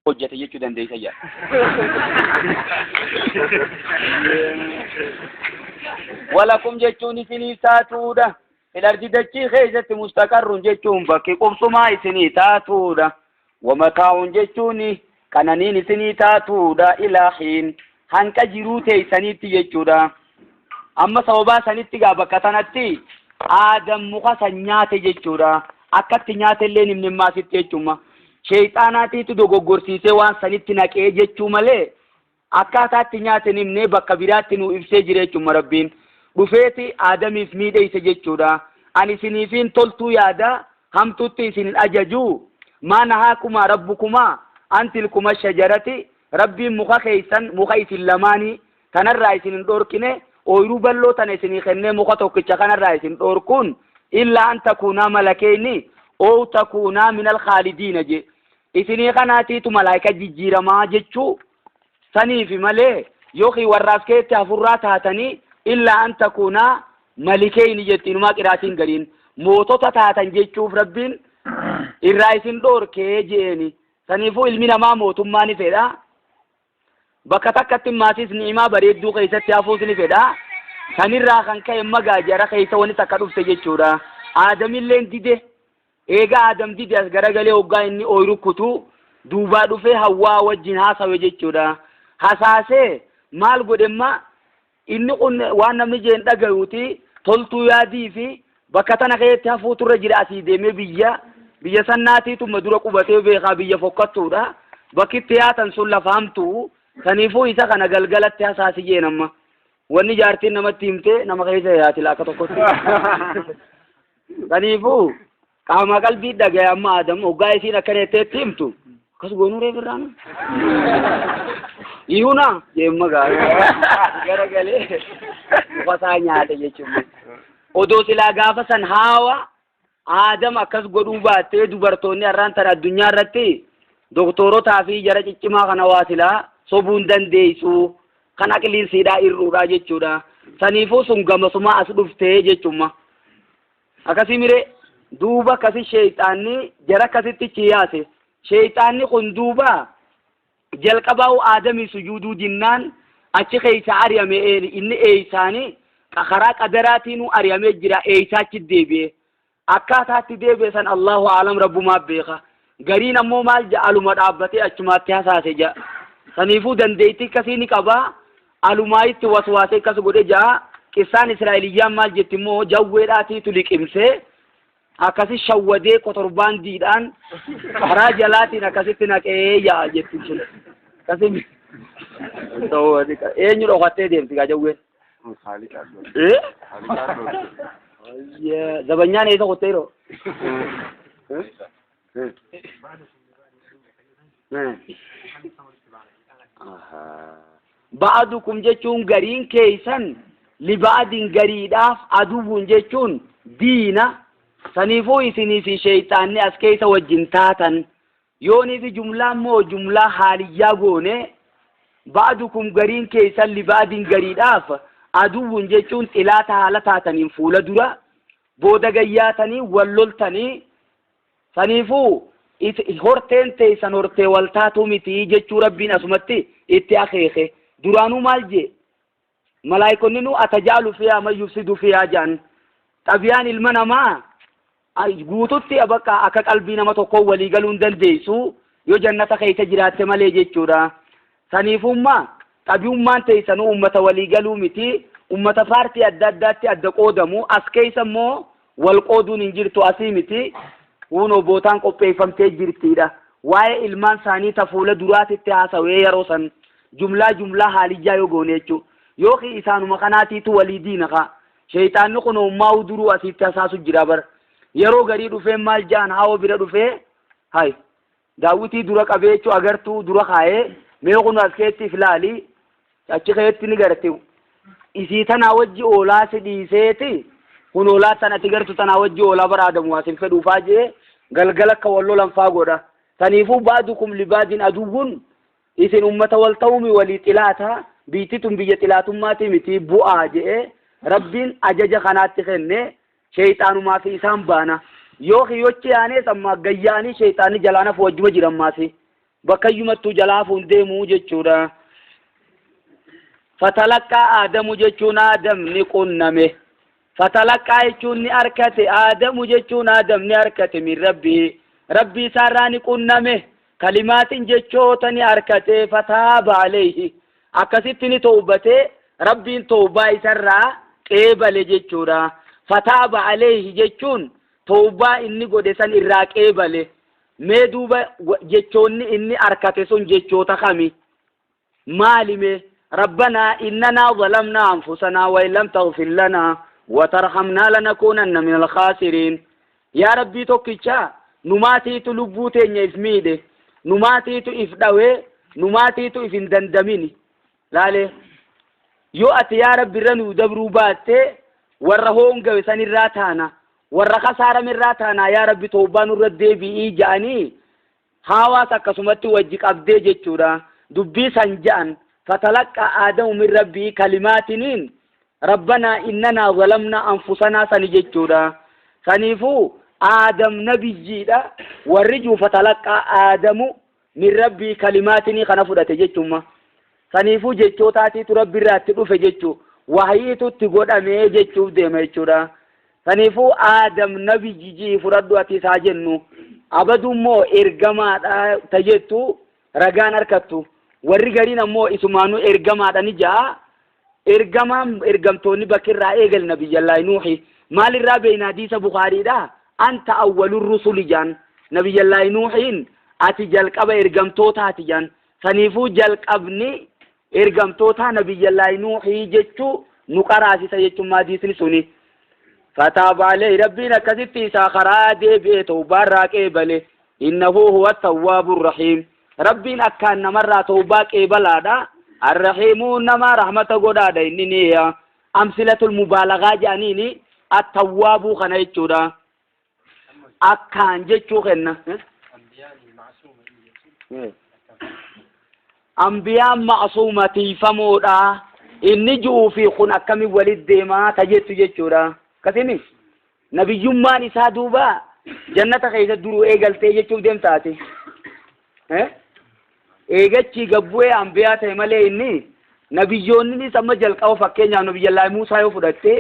hojjete jechuu dandeessa yaa. Walakum jechuun isiniif taatuudha. Ilardi dachii keessatti mustaqarruun jechuun bakki qubsumaa isinii taatuudha. Wamataa'uun jechuun kananiin isinii taatuudha ilaahiin hanqa jiruu teessaniitti jechuudha. Amma sababaa sanitti gaa bakka sanatti Aadam muka san nyaate jechuudha. Akkatti nyaate illee nimni maasitti jechuudha. Sheexaanaatiitu dogoggorsiisee waan sanitti naqee jechuu malee akkaataatti nyaate nimnee bakka biraatti nu ibsee jira jechuudha Rabbiin. Dhufeeti Aadamiif miidheesse jechuudha. Ani isiniifin toltuu yaada hamtuutti isin ajaju maa nahaakuma rabbukuma antilkuma shajarati Rabbiin muka keessan muka isin lamaanii kanarraa isin dhorkine ooyiruu balloo tana isinii kennee muka tokkicha kanarraa isin dhorkuun illaa an takuunaa malakeeni oo takuunaa minal khaalidiina je isinii kanaatiitu malaayika jijjiiramaa jechuu saniifi malee yookiin warraaf keetti hafurraa taatanii illaa an takuunaa malikeeni jettiinumaa qiraatiin galiin mootota taatan jechuuf Rabbiin irraa isin dhorkee jeeni. Saniifuu ilmi namaa mootummaa ni fedha. Bakka takkatti maatiis ni'imaa bareedduu keessatti hafuus ni fedha. Sanirraa kan ka'e magaajara keessa wani takka dhufte jechuudha. Aadamilleen dide. Eega Aadam dide as garagalee hoggaa inni ooyiruu kutuu duubaa dhufee Hawwaa wajjin haasawe jechuudha. Hasaasee maal godhemma inni kun waan namni jeen dhagayuuti toltuu yaadii fi bakka tana keessatti hafuuturra jira asii deemee biyya sannaatiitu madura qubatee beekaa biyya fokkattuudha. Bakki itti yaatan sun lafa hamtuu saniifuu isa kana galgalatti hasaasiyee nama. Wanni jaartiin namatti himte nama keessa yaati laaka tokkotti. Saniifuu qaama qalbii dhagaya amma Aadam hoggaa isiin akkana jetteetti himtu. Akkas goonuu reebirraana. Iyuna jeemma garagalee ufasaa nyaate jechuudha. Odoo silaa gaafa san Haawa Aadam akkas godhuu baattee dubartoonni har'aan tana addunyaa irratti doktorotaa fi jara ciccimaa kana waa silaa sobuun dandeessu kan aqliinsiidhaa irruudha jechuudha. Saniifuu sun gamasumaa as dhuftee jechuudha. Akkasii mire duuba akkasi sheexaanni jara akkasitti chiyaase. Sheexaanni kun duuba jalqabaa'u Aadamii sujuuduu jinnaan achi keessa ari'ame inni eeysaanii karaa qadaraatiin ari'amee jira eeysaatti deebi'e. Akkaataatti deebi'e san Allahu aalam rabbumaa beeka. Gariin ammoo maal ja'aluma dhaabbatee achumaatti hasaase ja'a. Saniifuu dandeettii akkasii ni qabaa. Alumaayitti waswaasee akkas godhe ja'a. Qissaan Israa'eliyyaan maal jetti immoo jawweedhaatiitu liqimsee akkasi shawwadee kotorbaandiidhaan karaa jalaatiin akkasitti naqee yaa jetti sun. Akkasi eenyu dhokattee deemti gaa jawween? Zabanyaan eessa qottee jiroo? Ba'adukum jechuun gariin keessan libaadin gariidhaaf aduwwun jechuun diina. Saniifuu isinii fi sheexaanni as keessa wajjin taatan yoonii fi jumlaan moo jumlaa haaliyyaa goone ba'adukum gariin keessan libaadin gariidhaaf aduwwun jechuun xilaata haala taataniin fuula dura booda gayyaatanii wal loltanii saniifuu horteen teessan hortee wal taatuu miti jechuu Rabbiin asumatti itti akeeke. Duraanuu maal jee malaayikonni nu atajaalu fiyaa man yufsidu fiyaa jaan xabiyaan ilma namaa guututti bakka akka qalbii nama tokko walii galuu hin dandeessu yoo jannata keessa jiraatte malee jechuudha. Saniifummaa xabiyummaan teessan uummata walii galuu miti uummata paartii adda addaatti adda qoodamu as keessa immoo wal qooduun hin jirtu asii miti kunoo bootaan qopheeffamtee jirtidha. Waa'ee ilmaan isaanii ta fuula duraatitti haasawee yeroo san jumlaa haaliyyaa yoo goone jechuudha. Yookiin isaanuma kanaatiitu walii diinaka sheexaanni kun ummaa uduruu asitti hasaasu jira bara. Yeroo garii dhufee maal jaan hawa bira dhufee hay daawwitii dura qabee jechuun agartuu dura kaayee mee kun as keetti filaali achi keetti ni garte isii tanaa wajji oolaa si dhiiseeti kun oolaa tanatti gartu tanaa wajji oolaa baraadamu asin fedhuufaa jee galgala akka wal lolan faa godha. Saniifuu baadukum libaadin aduwwun isin ummata wal ta'uumi walii xilaata biititun biyya xilaatummaati miti bu'aa jee Rabbiin ajaja kanaatti kenne. Sheexaanumaa fi isaan baana yoo hiyyochi yaanees amma gayyaanii sheexaanni jalaanaaf wajjuma jiran maasi bakayyumattu jalaafuun deemuu jechuudha. Fatalaqqa Aadamu jechuun Aadam ni qunname. Fatalaqqa jechuun ni arkate, Aadamu jechuun Aadam ni arkate min rabbii isaarraa ni qunname. Kalimaatiin jechoota ni arkate. Fataaba alayhi, akkasitti ni tawbate. Rabbiin tawbaa isarraa qeebale jechuudha. Fataaba alayhi jechuun tawbaa inni godhe san irraa qeebale. Mee duuba jechoonni inni arkate sun jechoota kami? Maalime? ربنا إننا ظلمنا أنفسنا وإن لم تغفر لنا وترحمنا لنكونن من الخاسرين. يا ربي توكيشا نماتي تلبوتين يفميده، نماتي تفدوه، نماتي تفندندميني. لالي يؤتي يا ربي رنو دبرو باتي ورهون قوسان الراتانا ورخسار من راتانا. يا ربي توبان الردي بي جاني هاواسا كسمتي وجيك أبدي جتشورا دبي سنجان. فتلقى آدم من ربي كلمات ربنا إننا ظلمنا أنفسنا سنجتورا. سنفو آدم نبي جيدا ورجو فتلقى آدم من ربي كلمات خنفو تجتما. سنفو جتو تاتي تربي راتلو فجتو وحيتو تقول أمي جتو ديما جتورا. سنفو آدم نبي جيجي فردو أتي ساجنو أبدو مو إرقما تجتو رقان أركتو. warri gariin ammoo isumaanuu ergamaadhani jaa. Ergamtoonni bakirraa eegal nabiyyallaahi Nuuhi maalirraa beeyna? hadiisa Bukaariidha. Anta awwalur rusuli jaan nabiyyallaahi Nuuhiin ati jalqaba ergamtootaati jaan. Saniifuu jalqabni ergamtoota nabiyyallaahi Nuuhi jechuu nu qaraasisa jechuun hadiisni suni. Fataaba alayhi, rabbiin akkasitti isaa karaa deebi'ee tawbaarraa qeebale. Innahu huwa tawwaabur rahiim. ربين أكان نمرة توباك إبلادا الرحيمون نما رحمة قدادا إنني أمثلة المبالغة جانيني التواب خنيتشورا أكان جيتشو خنا أنبياء معصومة فمودا إني جو في خن أكمي ولد ديما تجيتو جيتشورا كثيرني نبي يمان إسادوبا جنة خيزة درو إيغل تيجيتشو ديم تاتي eegachi gabbu'ee ambiyaa ta'e malee inni nabiyyoonni sama jalqaba fakkeenyaaf nabiyyallaahi Muusaa yoo fudhatte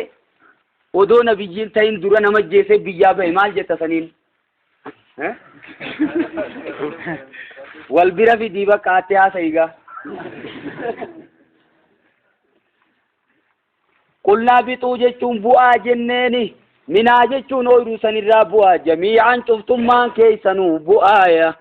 odoo nabiyyiin ta'in dura nama jeesee biyyaa bahe maal jetta saniin? wal bira fidii bakka atti haasa'igaa. Qullaa bixuu jechuun bu'aa jenneeni, minaa jechuun ooyiruu sanirraa bu'aa, jamii'aan cuftummaan keessanuu bu'aaya.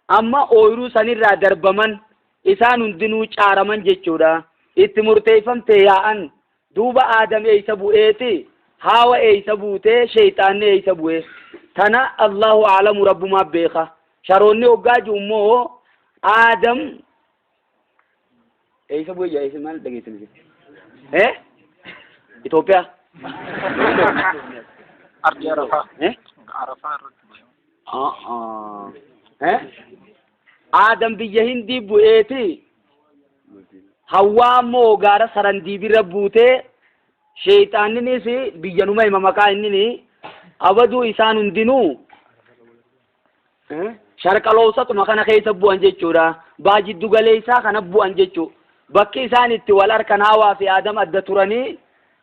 Amma ooyiruu sanirraa darbaman isaan hundinuu caaraman jechuudha. Itti murteeffamte yaa'an duuba Aadam eeysa bu'eeti, Haawa eeysa buutee, Shayxaanni eeysa bu'e. Tana Allahu a'lamu rabbumaa beeka. Sharoonni hoggaa ji'ummoo Aadam eeysa bu'e jaa eeysa maal dhageessani? Itoophiyaa? Ardi Arafaa. Arafaa irratti. Aadam biyya Hindii bu'eeti, Hawwaa ammoo gaara Sarandiibirra buutee, Shayxaanninis biyyanuma hima maqaa innini abaduu isaan hundinuu sharqaloosatuma kana keessa bu'an jechuudha. Baajiddu galeessaa kana bu'an jechuudha. Bakki isaan itti wal harkan Haawaa fi Aadam adda turanii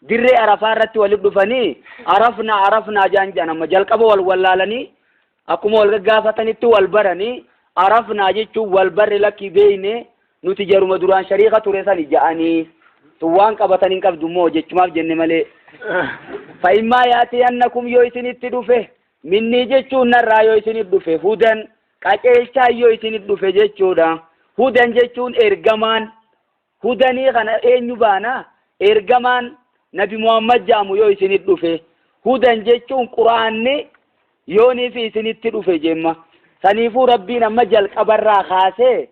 dirree Arafaa irratti walitti dhufanii arafnaa jaan amma jalqaba wal wallaalanii akkuma wal gaggaafatanitti wal baranii arafnaa jechuun wal barre lakki beeyne nuti jaruma duraan shariika ture sani ja'anii waan qabatanii qabdu moo jechumaaf jenne malee. Fa'immaa yaati annakum yoo isinitti dhufe minni jechuun narraa yoo isinif dhufe hudan qaceelchaa yoo isinif dhufe jechuudha. Hudan jechuun ergamaan, hudanii kana eenyu baana? Ergamaan Nabi Muhammad jaamu yoo isinif dhufe. Hudan jechuun Quraanni yoonii fi isinitti dhufe jemma. Saniifuu rabbiin amma jalqabarraa kaasee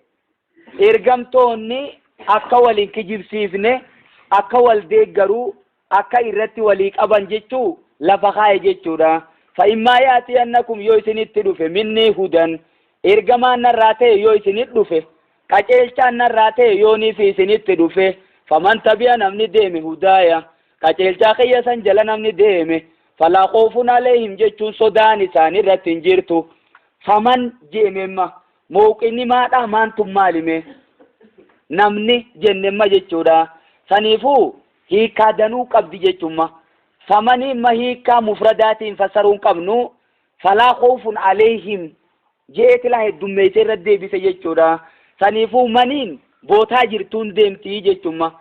ergamtoonni akka waliin kijibsiifne, akka wal deeggaruu, akka irratti walii qaban jechuu lafa kaa'e jechuudha. Fa'immaa yaati annakum yoo isinitti dhufe minni hudan ergamaan narraa ta'e yoo isinit dhufe, qaceelchaan narraa ta'e yoonii fi isinitti dhufe, faman tabi'a namni deeme hudaaya qaceelchaa kiyya san jala namni deeme falaa khoofun alayhim jechuun sodaan isaan irratti hin jirtu. Faman jeememma mawqinni maadha maantum maalime namni jennema jechuudha saniifuu hiikaa danuu qabdi jechumma samanii ma hiikaa mufradaatiin fassaruun qabnu falaa khawfun alayhim jeetila heddummeessee irra deebise jechuudha saniifuu maniin bootaa jirtuun deemtii jechumma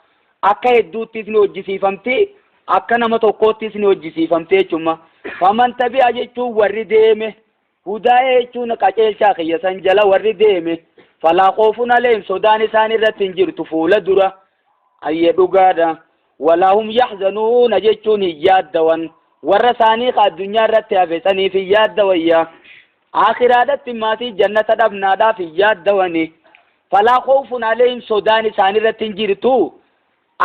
akka hedduuttis ni hojjisiifamti akka nama tokkoottis ni hojjisiifamti jechumma faman tabi'a jechuun warri deeme hudaa'ee jechuun qaceelchaa kiyyasan jala warri deeme falaa khawfun alayhim sodaan isaan irratti hin jirtu fuula dura ayye dhugaadha walaa hum yahzanuuna jechuun hin yaaddawan warra isaanii ka addunyaa irratti hafesaniif hin yaaddawayya akhiraadatti maatii jannata dhabnaadhaaf hin yaaddawani falaa khawfun alayhim sodaan isaan irratti hin jirtu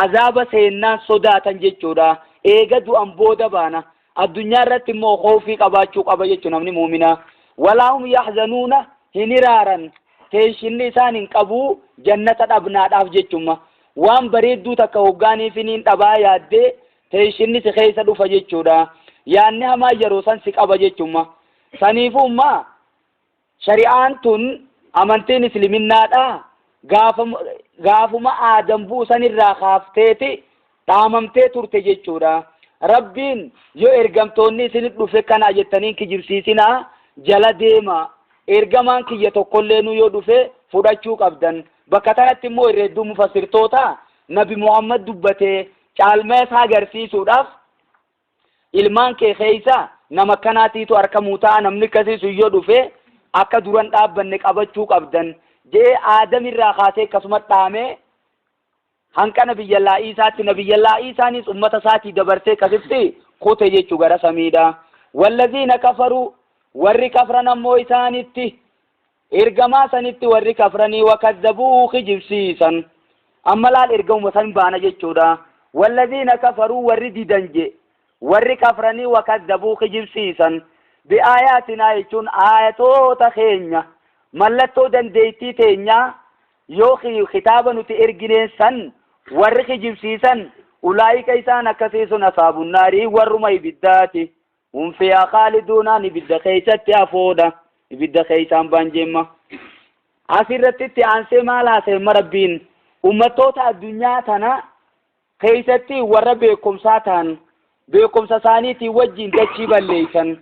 azaaba seennaan sodaatan jechuudha eega du'an booda baana addunyaa irratti immoo khawfii qabaachuu qaba jechuu namni muumina walaa hum yahzanuuna hin iraaran teeshinni isaan hin qabu jannata dhabnaadhaaf jechuma waan bareedduu takka hoggaaniif hin dhabaa yaaddee teeshinni si keessa dhufa jechuudha yaanni hamaa yeroo san si qaba jechuma saniifummaa shari'aan tun amantiin islaminaadha gaafuma aadam buusan irraa kaafteeti dhaamamtee turte jechuudha rabbiin yoo ergamtoonni isin dhufe kana jettaniin kijibsiisinaa jala deema ergamaan kiyya tokkollee nu yoo dhufe fudhachuu qabdan bakka tanatti immoo irreedduu mufassirtoota nabi Muhammad dubbate caalmaa isaa agarsiisuudhaaf ilmaan kee keessa nama kanaatiitu argamuu ta'a namni akkasiisu yoo dhufe akka duran dhaabbanne qabachuu qabdan jee aadam irraa kaasee akkasuma dhaame hanqa nabiyyallaa isaatti nabiyyallaa isaanis ummata isaatii dabarsee akkasitti kute jechuu gara samiidha wallaziina kafaruu warri kafran ammoo isaanitti ergamaa sanitti warri kafranii wakazzabuu kijibsiisan amma laal ergamuma san baana jechuudha wallaziina kafaruu warri didanje warri kafranii wakazzabuu kijibsiisan bi'aayaatinaa jechuun aayatoota keenya mallattoo dandeettii teenya yoo kitaaba nuti ergineen san warri kijibsiisan ulaa'ika isaan akkasii sun asaabun naarii warruma ibiddaati hum fiihaa khaaliduunaan ibidda keessatti hafoodha ibidda keessaan baanjeemma asirratti aansee maal haasa'e rabbiin ummattoota addunyaa tana keessatti warra beekumsaa ta'an beekumsa isaaniitiin wajjin dachii balleeysan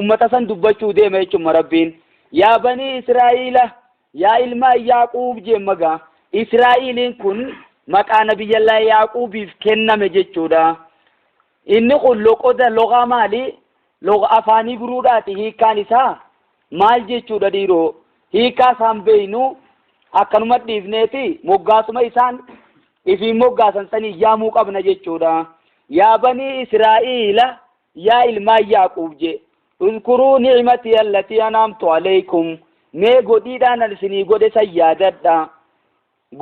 ummata san dubbachuu deema jechuun rabbiin yaa banii Israa'iila yaa ilma Yaaquub jeemaga Israa'iiliin kun maqaa nabiyyallaa Yaaquubiif kenname jechuudha inni kun loqoda loqaa maali loqa afaanii biruudhaati hiikaan isaa maal jechuudha dhiiroo hiikaa isaan beeynu akkanuma dhiifneeti moggaasuma isaan ifiin moggaasan sanii yaamuu qabna jechuudha yaa banii Israa'iila yaa ilma Yaaquub je اذكروا نعمتي التي أنعمت عليكم ما قديدا نرسني قدي سيادة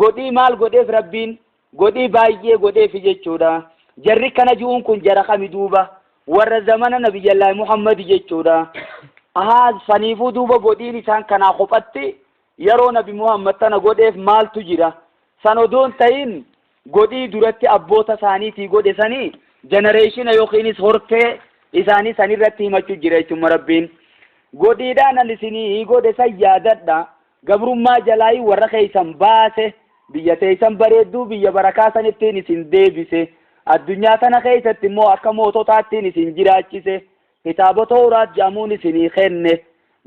قدي مال قدي في ربين قدي بايجي قدي في جيتشودا جري كان جون كن جرخ مدوبة ور زمان نبي الله محمد جيتشودا هذا فنيفو دوبة قدي لسان كان خفتي يرو نبي محمد تنا قدي في مال تجرا سنودون تين قدي درتي أبوتا ثاني في قدي ثاني جنريشن يوخينيس هورتي isaanii san irratti himachuu jira jechuun rabbiin godhiidhaan alisinii godhe sayyaadadha gabrummaa jalaayi warra keessan baase biyya teessan bareedduu biyya barakaa sanittiin isin deebise addunyaa tana keessatti immoo akka moototaattiin isin jiraachise kitaabota horaat jaamuun isinii kenne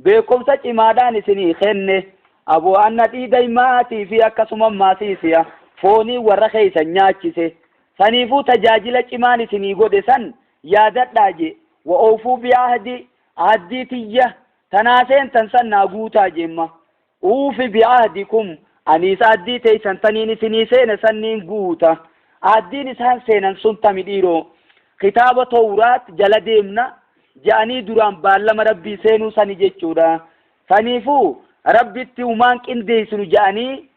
beekumsa cimaadhaan isinii kenne aboo anna dhiidaymaatii fi akkasuma maasiisiya foonii warra keessan nyaachise saniifuu tajaajila cimaan isinii godhe san yaadadhaa je wa oofuu bi'ahdi ahditiyya tanaaseen tansan naaguutaa jemma uufi bi'ahdikum anis ahdii teeysan taniin isinii seene sanniin guuta ahdiin isaan seenan sun tami dhiiroo kitaaba tawraat jala deemna ja'anii duraan baallama rabbii seenuu sani jechuudha saniifuu rabbitti umaan qindeessinu ja'anii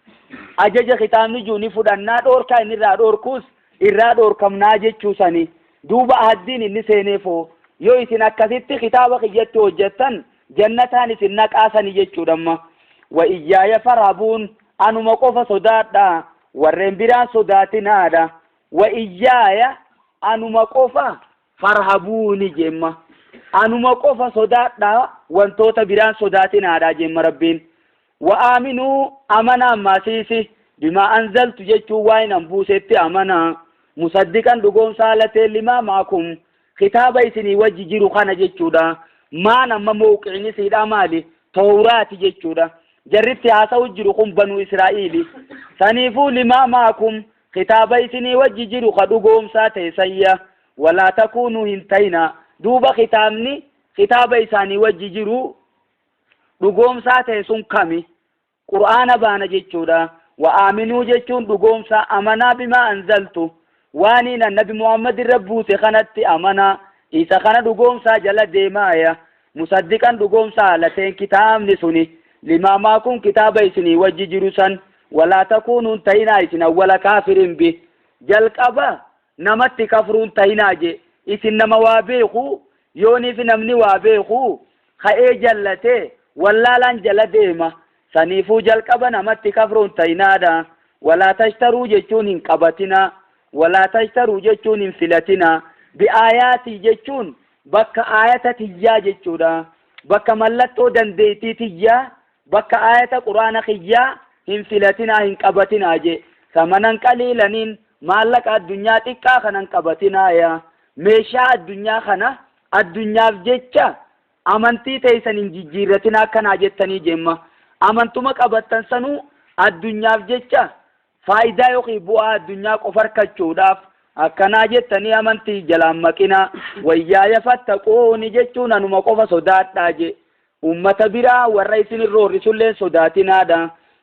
ajaja kitaabni juuni fudhannaa dhoorkaa inni irraa dhoorkuus irraa dhoorkamnaa jechuu sani duuba ahdiin inni seeneefoo yoo isin akkasitti kitaaba kiyyatti hojjettan jannataan isin naqaasani jechuudhamma wa iyyaaya farhabuun anuma qofa sodaadha warreen biraan sodaatinaadha wa iyyaaya anuma qofa farhabuuni jemma anuma qofa sodaadha wantoota biraan sodaatinaadha jemma rabbiin وآمنوا أمنا ما سيسي بما أنزلت جيتشو واين أنبوسيتي أمنا مصدقا دقوم سالتي لما معكم خطابة إسني وجي جيرو خانا جيتشو دا ما نما موقعني سيدا مالي توراة جيتشو دا جربتي عاسو جيرو خم بنو إسرائيلي سنيفو لما معكم خطابة إسني وجي جيرو خدقوم ساتي سيا ولا تكونوا هنتينا دوبا ختامني خطابة إساني وجي جيرو دقوم ساتي سنكمي قرآن بانا جيتشودا وآمنوا جيتشون دقوم سا أمنا بما أنزلتو وانينا النبي محمد ربوتي خانت أمنا إيسا خانا دقوم سا جل ديمايا مصدقا دقوم سا لتين كتاب نسوني لما ماكم كتاب إسني وجي جيروسا ولا تكونوا تينا إسنا ولا كافر به جلق أبا نمت كفرون تينا جي إسن نما وابيخو يوني في نمني وابيخو خائي جلته ولا لان جل ديما سنيفو جلقبا نمت كفرون تينادا ولا تشتروا جتون قبتنا ولا تشتروا جتون فلتنا بآياتي جتون بك آيات تجا جتودا بك ملتو دنديتي تجا بك آيات قرآن خجا هم فلتنا هم قبتنا جي ثمنا قليلا مالك الدنيا تكا خنا قبتنا يا ميشا الدنيا خنا الدنيا جتشا amantii teessan hin jijjiirratin akkana jettanii jemma amantuma qabattan sanuu addunyaaf jecha faayidaa yookiin bu'aa addunyaa qofa argachuudhaaf akkana jettanii amantii jalaan maqina wayyaa fattaquuni jechuun anuma qofa sodaadhaa je ummata biraa warra isin roorrisullee sodaatinaadha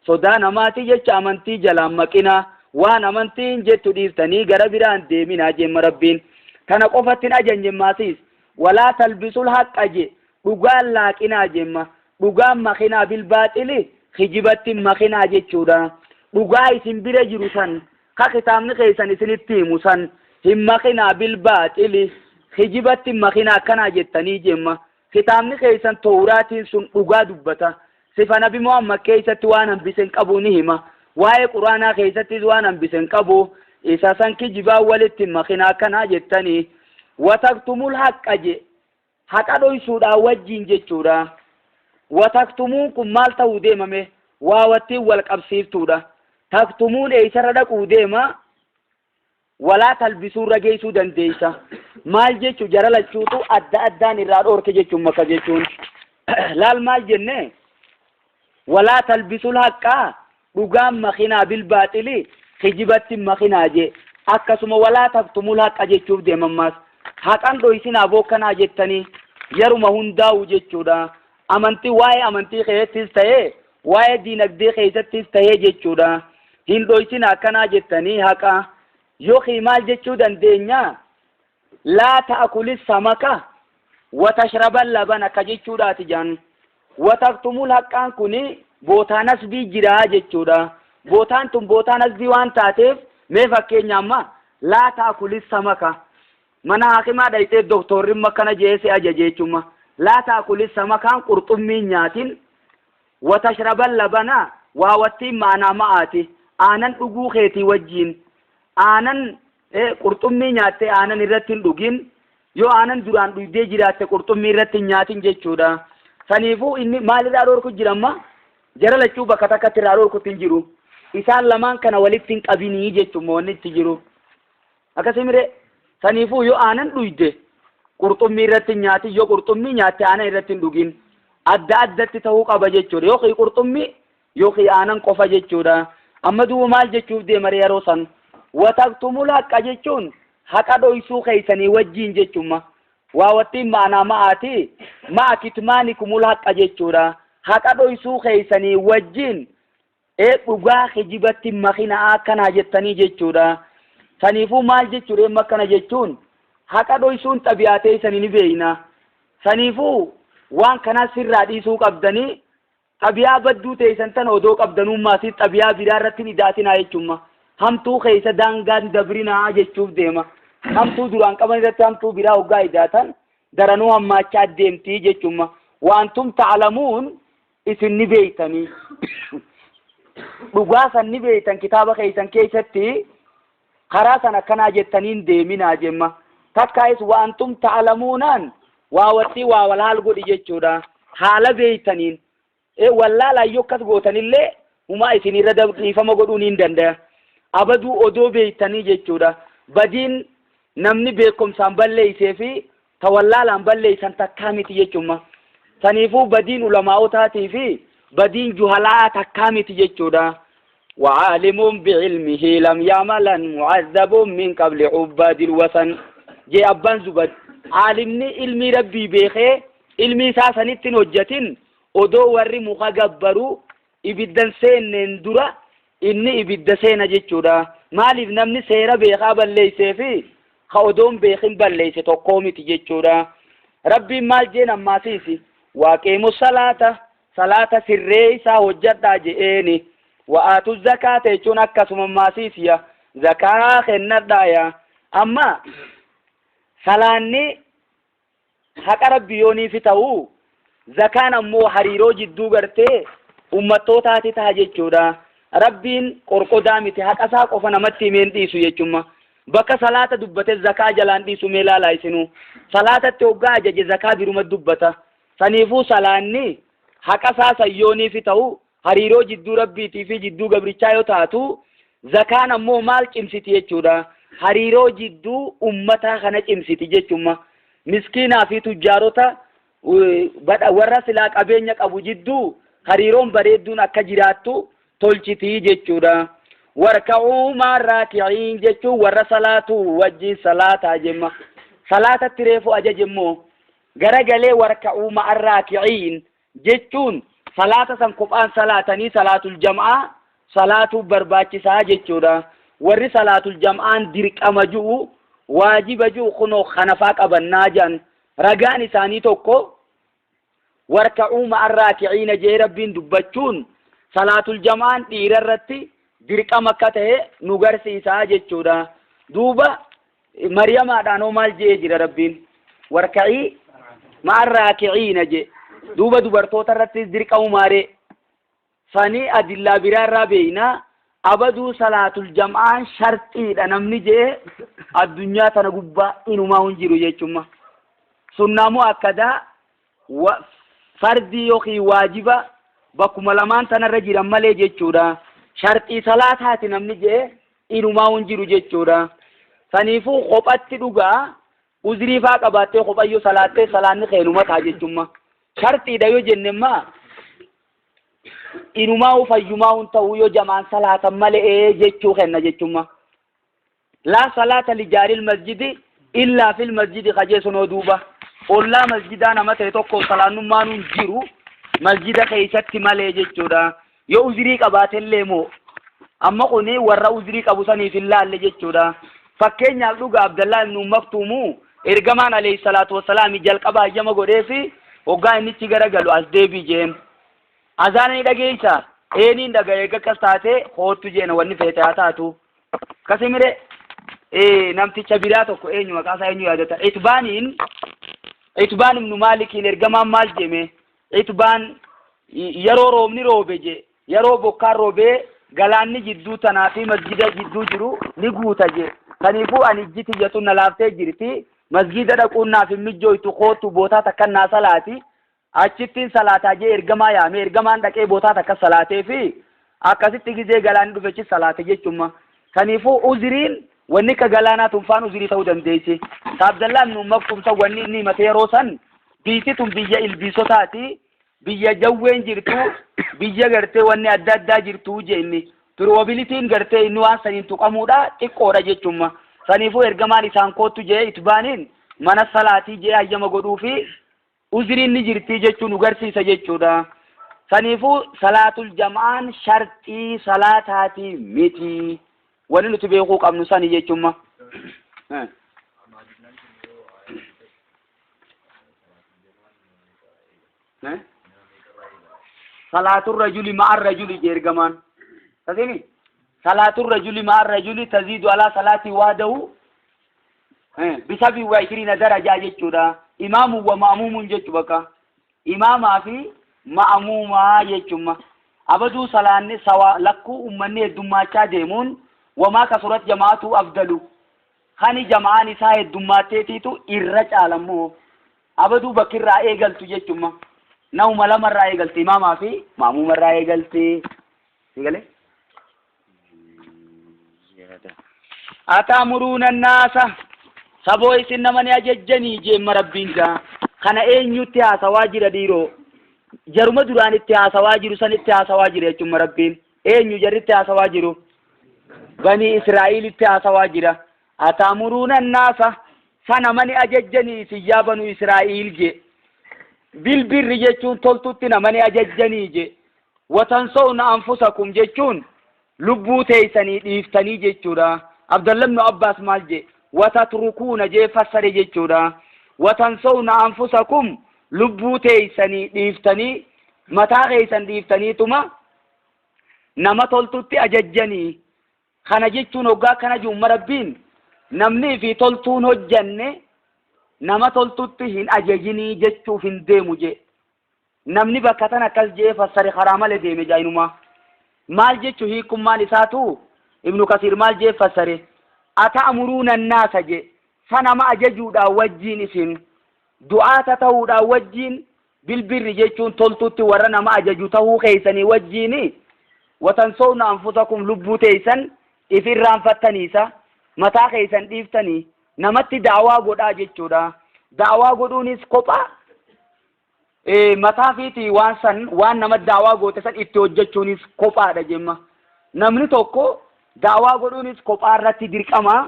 sodaa namaatii jecha amantii jalaan maqina waan amantiin jettu dhiiftanii gara biraan deeminaa jemma rabbiin kana qofattin ajanjemmaasiis walaa talbisul haqqa je dhugaan laaqinaa jemma dhugaan makinaa bilbaaxili hijibattiin makinaa jechuudha dhugaa isin bira jiru san ka kitaabni keessan isinitti himu san hin makinaa bilbaaxili hijibattiin makinaa akkanaa jettanii jemma kitaabni keessan tawraatiin sun dhugaa dubbata sifa nabi Muhammad keessatti waan hambisen qabu ni hima waa'ee quraanaa keessattis waan hambisen qabu isa san kijibaa walitti makinaa akkanaa jettanii wataktumul haqqa je haqa dhoysuudhaa wajjiin jechuudha wataktumuun kun maal ta'uu deemame waa wattiin wal qabsiiftuudha taktumuun eeysarra dhaquu deema walaa talbisuurra geessuu dandeeysa maal jechu jara lachuutu adda addaan irraa dhoorke jechuun maka jechuun laal maal jenne walaa talbisul haqqaa dhugaan makinaa bilbaaxili kijibatti makinaa je akkasuma walaa taktumul haqqa jechuuf deemammaas haqan dhoysinaa bookkanaa jettanii yeruma hundaa'u jechuudha amantii waa'ee amantii keessattis ta'ee waa'ee diinagdee keessattis ta'ee jechuudha hin dhoysinaa akkanaa jettanii haqa yookiin maal jechuu dandeenya laa ta'kulis samaka watashraban laban akka jechuudhaati jaan wataktumul haqqaan kuni bootaa nasbii jiraa jechuudha bootaan tun bootaa nasbii waan taateef mee fakkeenya amma laa ta'kulis samaka mana hakimaa dhaytee doktorri makkana jeese ajajeechuma laa ta'kulis samakaan qurxummii nyaatin watashraban labana waa wattiin maanaa ma'aati aanan dhuguu keetii wajjiin aanan qurxummii nyaatte aanan irratti hin dhugin yoo aanan duraan dhugdee jiraatte qurxummii irratti hin nyaatin jechuudha saniifuu inni maalirraa dhoorku jiramma jara lachuu bakka takkatti irraa dhoorkutti hin jiru isaan lamaan kana walitti hin qabinii jechuun wanni itti jiru akkasumire saniifuu yoo aanan dhuyde qurxummii irratti nyaati yoo qurxummii nyaatte aanan irratti hin dhugin adda addatti ta'uu qaba jechuudha yookiin qurxummii yookiin aanan qofa jechuudha amma duuba maal jechuuf deemare yeroo san wataktumul haqqa jechuun haqa dhoysuu keessanii wajjiin jechuuma waa wattiin maanaa ma'aati ma'a kitmaanikumul haqqa jechuudha haqa dhoysuu keessanii wajjiin dhugaa kijibatti makinaa akkanaa jettanii jechuudha saniifuu maal jechuudha amma akkana jechuun haqa dhoysuun xabiyaatee isanii ni beeyna saniifuu waan kana sirraa dhiisuu qabdanii xabiyaa badduu teessan tan odoo qabdanummaasiif xabiyaa biraa irratti hidhaatinaa jechuudha hamtuu keessa daangaan dabrinaa jechuuf deema hamtuu duraan qaban irratti hamtuu biraa hoggaa hidhaatan daranuu hammaachaa deemtii jechuudha waantum ta'lamuun isin ni beeytanii dhugaa san ni beeytan kitaaba keessan keessatti karaa sana akkanaa jettaniin deeminaa jemma takkaayis waantum ta'lamuunaan waa wattii waa walaal godhi jechuudha haala beeytaniin wallaalaa yoo akkas gootanillee humaa isinirra dhiifama godhuun hin danda'a. Abaduu odoo beeytanii jechuudha. Badiin namni beekumsaan balleeysee fi tawallaalaan balleeysan takkaa miti jechuudha. Saniifuu badiin ulamaa'otaatii fi badiin juhalaa takkaa miti jechuudha. وعالم بعلمه لم يعملا معذب من قبل عباد الوثن جي أبان زبد عالمني علمي ربي بيخي علمي ساسنتين وجتين odoo warri muka gabbaru ibiddan seenneen dura inni ibidda seena jechuudha. Maaliif namni seera beekaa balleeysee fi ka odoon beekin balleeyse tokkoo miti jechuudha. Rabbiin maal jeen ammaasiisi waaqiimu salaata sirree isaa hojjadhaa je'eeni wa'aatu zakaata jechuun akkasuma ammaasiisiya zakaa kennadhaaya. Amma salaanni haqa rabbiyooniifi ta'uu zakaan ammoo hariiroo jidduu gartee ummattootaati ta'a jechuudha. Rabbiin qorqodaa miti haqasaa qofa namatti himeen dhiisu jechuudha. Bakka salaata dubbate zakaa jalaan dhiisu mee ilaalaa isinu. Salaatatti hoggaa ajaje zakaa biruma dubbata. Saniifuu salaanni haqasaa sayyooniifi ta'u hariiroo jidduu rabbiitii fi jidduu gabrichaa yoo taatu zakaan ammoo maal cimsiti jechuudha. Hariiroo jidduu ummataa kana cimsiti jechuudha. Miskiinaa fi tujjaarota warra silaa qabeenya qabu jidduu hariiroon bareedduun akka jiraattu tolchitii jechuudha. Warka'uu maarraaki'iin jechuun warra salaatu wajjin salaataa jemma. Salaatatti reefu ajajemmoo garagalee warka'uu maarraaki'iin jechuun salaata san kophaan salaatanii salaatul jam'aa salaatuu barbaachisaa jechuudha. Warri salaatul jam'aan dirqama ju'u waajiba ju'u kunoo kanafaa qabannaa jan ragaan isaanii tokko warka'uu ma'arraaki'iina jee rabbiin dubbachuun salaatul jam'aan dhiirarratti dirqama akka ta'e nu garsiisaa jechuudha. Duuba Maryamaadhaan maal jee jira rabbiin warka'ii ma'arraaki'iina jee duuba dubartoota irratti dirqamu maaree sanii adillaa biraarraa beeynaa abaduu salaatul jam'aan sharxiidha namni jee addunyaa tana gubbaa inumaa hin jiru jechuudha. Sunnaamoo akkadaa fardii yookiin waajiba bakkuma lamaan tanarra jiran malee jechuudha. Sharxii salaataati namni jee inumaa hin jiru jechuudha. Saniifuu kophatti dhugaa uzrii faa qabaattee kophayyoo salaattee salaanni keenuma ta'a jechuudha. Sharxiidha yoo jennemmaa inumaa fayyumaa hin ta'u yoo jamaan salaatan malee jechuu kenna jechuudha. Laa salaata lijaaril masjidi illaa fil masjidi kajeessunoo duuba. Ollaa masjidaa nama ta'e tokko salaannummaan hin jiru masjida keessatti malee jechuudha. Yoo uzrii qabaatellee moo amma kuni warra uzrii qabu saniif hin laalle jechuudha. Fakkeenyaaf dhugaa Abdallaa ibn Maktuum ergamaan alayhi salaatu wassalaam jalqaba hayyama godhee fi hoggaa innichi garagalu as deebii jeen. Azaanii dhageessa eeniin dhaga'ee akkas taate hoottu jeena wanni feete haa taatu. Kasimire namticha biraa tokko eenyu maqaasaa eenyu yaadata. Itbaan ibnu Maalikiin ergamaan maal jeme itbaan yeroo roobni roobe je yeroo bokkaan roobee galaanni jidduu tanaa fi masjida jidduu jiru ni guuta je. Kaniifuu ani ijji tiyyatu na laaftee jirti masjida dhaquun naaf hin mijjooytu kootu bootaa takkan naa salaati. Achittiin salaataa jee ergamaa yaame ergamaan dhaqee bootaa takka salaatee fi akkasitti gizee galaanni dhufechi salaate jechuudha. Kaniifuu uzriin wanni ka galaanaa tunfaan uzrii ta'uu dandeessi. Abdallaa ibn Maktuum wanni inni himate yeroo san biitti tun biyya ilbiisotaati. Biyya jawween jirtu biyya gartee wanni adda addaa jirtu jeenni. Probabilitiin gartee inni waan saniin tuqamuudha xiqqoodha jechuudha. Saniifuu ergamaan isaan koottu jee itbaaniin mana salaatii jee hayyama godhuu fi uzriin ni jirti jechuun nu garsiisa jechuudha. Saniifuu salaatul jam'aan sharxii salaataati miti. Wanni nuti beekuu qabnu sani jechuudha. Salaatul rajuli ma'ar rajuli jee ergamaan. Tasini salaatul rajuli ma'ar rajuli taziidu alaa salaatii waadahu bisabii wa 20 darajaa jechuudha. Imaamu wa ma'muumun jechu bakka imaamaa fi ma'muumaa jechuudha. Abaduu salaanni sawa lakkuu ummanni heddummaachaa deemuun wamaa kasurat jamaatu afdalu hani jamaan isaa heddummaatteetiitu irra caalammoo abaduu bakkirraa eegaltu jechuudha. نوم لما رأي قلتي ما في ماموم رأي قلتي يقول أتأمرون الناس سبوي سن من يججني جيم ربينك خنا إين يتها سواجر ديرو جرم دران اتها سواجر سن اتها سواجر يجم ربين إين يجر اتها سواجر بني إسرائيل اتها سواجر أتأمرون الناس سن من يججني سيابن إسرائيل جي بالبر جيتون تلتنا من يججني جي وتنسون أنفسكم جيتون لبو تيسني ديفتني جيتورا عبد الله بن عباس مال جي وتتركون جي فسر جيتورا وتنسون أنفسكم لبو تيسني ديفتني متى غيسن ديفتني تما نما تلتت أججني خنا جيتون وقا كان جم ربين نمني في تلتون الجنة نما تلتت هن أججني جيتو فين ديمو جي نمني بكتنا كال جي فسر خرامة لديم جاينما مال جيتو هيكم مال ساتو ابن كثير مال جي فسره أتأمرون الناس جي سنما أججودا وجين سن دعاة تهودا وجين بالبر جيتون تلتت ورنا ما أججوته خيسني وجيني وتنسون أنفسكم لبو تيسن إفران فتنيسا متى خيسن ديفتني نمت دعوا قدا جيتودا دعوا قدونيس كوبا متى فيتي وان نمت دعوا قوتسن اتوججونيس كوبا دا جمع نمني توكو دعوا قدونيس كوبا رتي دركما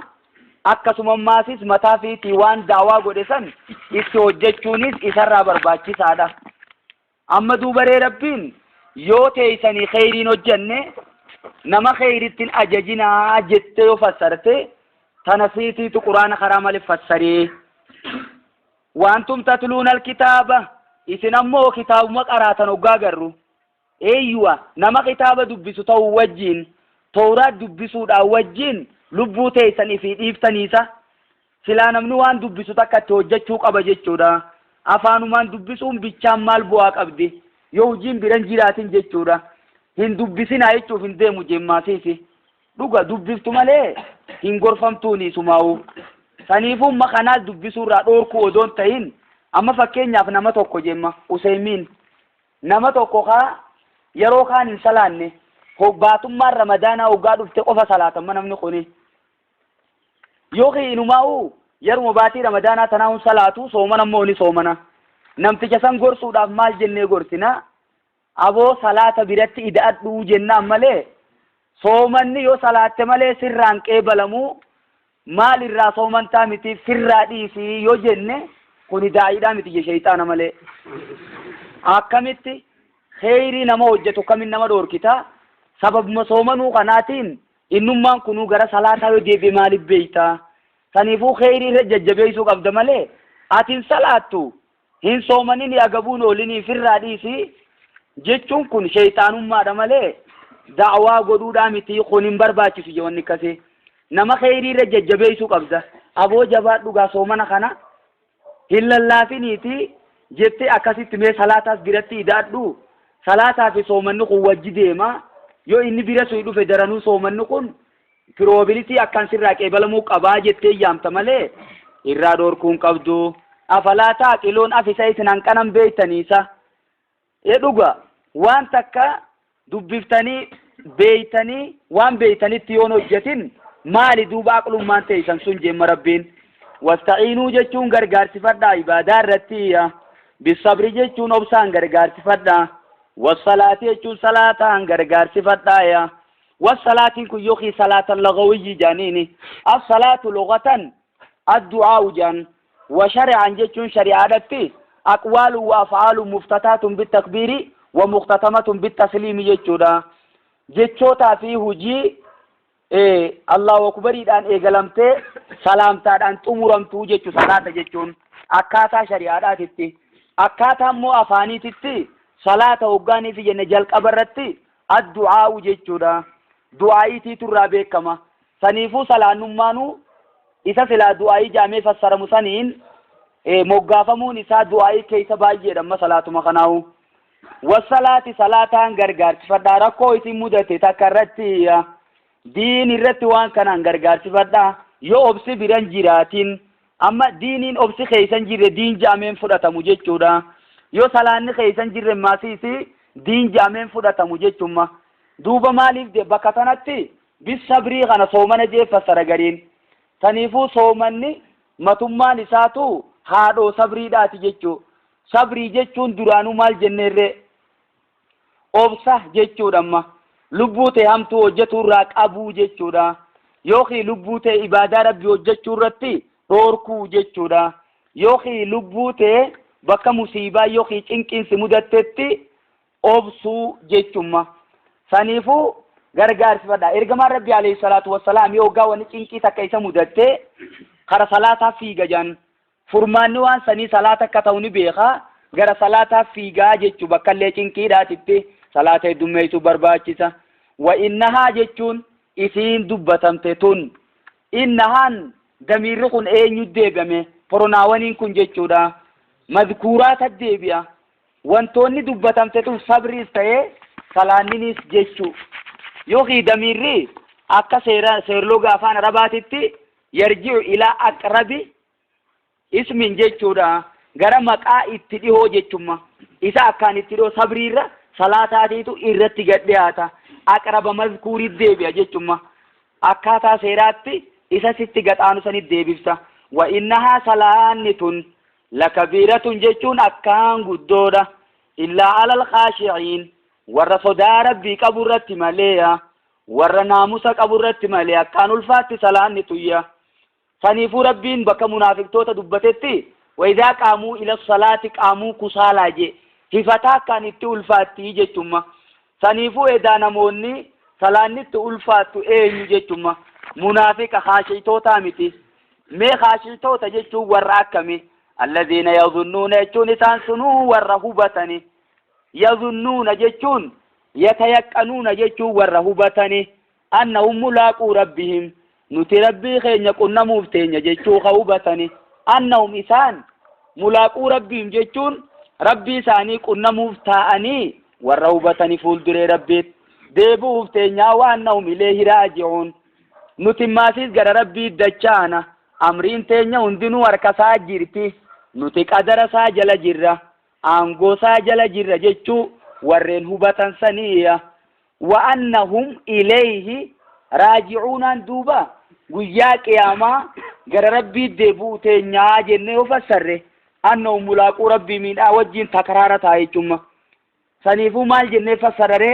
akkasuma maasis mataa fiiti waan daawaa godhe san itti hojjechuunis isarraa barbaachisaadha. Amma duubaree rabbiin yoo teeysanii kheyriin hojjenne nama kheyrittiin ajajinaa jettee yoo fassarte tana fiitiitu quraana karaa malee fassaree waantum tatluuna alkitaaba isin ammoo kitaabuma qaraatan hoggaa garru eeyyuwa nama kitaaba dubbisu ta'uu wajjiin tawraat dubbisuudhaan wajjiin lubbuu teessanii fi dhiiftaniisa silaa namni waan dubbisu takka itti hojjechuu qaba jechuudha. Afaanumaan dubbisuun bichaan maal bu'aa qabdi yoo hojiin biran jiraatin jechuudha. Hin dubbisinaa jechuuf hin deemu jemmaasiisi dhuga dubbiftu malee hin gorfamtuuni sumaa'u. Saniifuu makanaas dubbisuurraa dhoorkuu odoon ta'in amma fakkeenyaaf nama tokko jemma Useymiin nama tokko kaa yeroo kaan hin salaanne hobbaatummaan ramadaanaa hoggaa dhufte qofa salaatamma namni kuni yoo inumaa'u yeruma baatii ramadaanaa tanaa'uun salaatu soomana ammoo ni soomana namticha san gorsuudhaaf maal jennee gorsina aboo salaata biratti ida'adhuu jennaan malee soomanni yoo salaatte malee sirraan qeebalamuu maal irraa soomantaa miti sirraa dhiisii yoo jenne kuni daa'idhaa miti shayxaana malee akkamitti kheyrii nama hojjetu kamin nama dhoorkita sababuma soomanuu kanaatiin innummaan kunuu gara salaataa yoo deebi'e maaliif beeyta saniifuu kheyrii irra jajjabeessuu qabda malee atiin salaattu hin soomanin agabuun oolinii firraa dhiisii jechuun kun shayxaanummaadha malee da'waa godhuudhaa miti kun hin barbaachisu jewanni akkasii nama kheyrii irra jajjabeessuu qabda aboo jabaadhugaa soomana kana hin lallaafiniiti jettee akkasitti mee salaataas biratti ida'adhu salaataa fi soomanni kun wajji deema yoo inni bira sui dhufe daranuu soomanni kun probability akkan sirraa qeebalamuu qabaa jettee yaamta malee irraa dhoorkuun qabdu afalaa taaqiloon afisa isin hanqanan beeytaniisa dhuga waan takka dubbiftanii beeytanii waan beeytanitti yoon hojjetin maali duuba aqlummaan teeysan sun jemma rabbiin wasta'iinuu jechuun gargaarsifadhaa ibaadaa irratti bisabri jechuun obsaan gargaarsifadhaa والصلاة يجون صلاة غرغار صفات آية والصلاة كن يخي صلاة اللغوي جانيني الصلاة لغة الدعاء جان وشرعا جتون شريعة أقوال وأفعال مفتتات بالتكبير ومختتمة بالتسليم جتودا جتوتا فيه جي الله أكبر إذن إغلمتي سلامتا أن تمرمتو جتو صلاة جتون أكاتا شريعة تتي أكاتا مو أفاني تتي صلاة وقاني في جنة جلق أبرتي الدعاء جيتشودا دعائي ترى بكما سنيفو صلاة نمانو إذا صلاة دعائي جامع فسر مسانين موقافمون إذا دعائي كيس باجي رمى صلاة مخناو والصلاة صلاة غرغار فداركو إذا مدتي تكرتي دين الرتوان كان غرغار فدا يو أبسي بران جيراتين أما دينين أبسي خيسان جير دين جامع فرطة مجيتشودا yoo salaanni keessan jirre maasiisi diin jaameen fudhatamu jechumma duuba maaliif de bakka tanatti bisabrii kana soomana jeeffasara gariin taniifuu soomanni matummaan isaatu haadhoo sabriidhaati jechuu sabrii jechuun duraanuu maal jenneerre obsa jechuudhamma lubbuu ta'e hamtuu hojjetu irraa qabuu jechuudha yookiin lubbuu ta'e ibaadaa rabbii hojjechuu irratti dhoorkuu jechuudha yookiin lubbuu ta'e bakka musiibaa yookiin cinqiinsi mudatetti obsuu jechumma saniifuu gargaarsifadha ergamaan rabbii alayhi salaatu wassalaam yoo gaawwan cinqii takka isa mudatte kara salaataa fiiga jan furmaanni waan sanii salaata akka ta'u ni beeka gara salaataa fiigaa jechuu bakka illee cinqiidhaatitti salaata heddummeessuu barbaachisa wa innahaa jechuun isiin dubbatamte tun innahaan damiirri kun eenyu deebame poronaawaniin kun jechuudha madkuuraata deebi'a wantoonni dubbatamte tun sabriis ta'ee salaanninis jechuu yookiin damiirri akka seerloga afaan arabaatitti yarji'u ilaa aqrabi ismin jechuudha gara maqaa itti dhihoo jechumma isa akkaan itti dhihoo sabriirra salaataatiitu irratti gadhiyaata aqraba mazkuurii deebi'a jechumma akkaataa seeraatti isa sitti gaxaanu sanit deebifsa wa innahaa salaanni tun lakabiiratun jechuun akkaan guddoodha illaa alal khaashi'iin warra sodaa rabbii qabu irratti maleeya warra naamusa qabu irratti malee akkaan ulfaatti salaanni tuyya saniifuu rabbiin bakka munaafiqtoota dubbatetti waydaa qaamuu ila salaati qaamuu kusaalaa je hifataa akkaan itti ulfaatti jechumma saniifuu edaa namoonni salaannitti ulfaattu eenyu jechumma munaafiqa khaashitoota miti mee khaashitoota jechuun warra akkami alladhiina yadhunnuuna jechuun isaan sunuu warra hubatani yadhunnuuna jechuun yatayaqqanuuna jechuun warra hubatani annahum mulaaquu rabbihim nuti rabbii keenya qunnamuuf teenya jechuu ka hubatani annahum isaan mulaaquu rabbihim jechuun rabbii isaanii qunnamuuf taa'anii warra hubatani fuulduree rabbiit deebuuf teenyaa waannahum ileehi raaji'uun nuti maasiis gara rabbii dachaana amriin teenya hundinuu harkasaa jirti nuti qadarasaa jala jirra aangoosaa jala jirra jechuu warreen hubatan saniya wa annahum ilayhi raaji'uunaan duuba guyyaa qiyaamaa gara rabbii deebuu teenyaa jennee ofassarre annahum mulaaquu rabbii miidhaa wajjiin takaraara ta'a jechuudha saniifuu maal jennee fassarare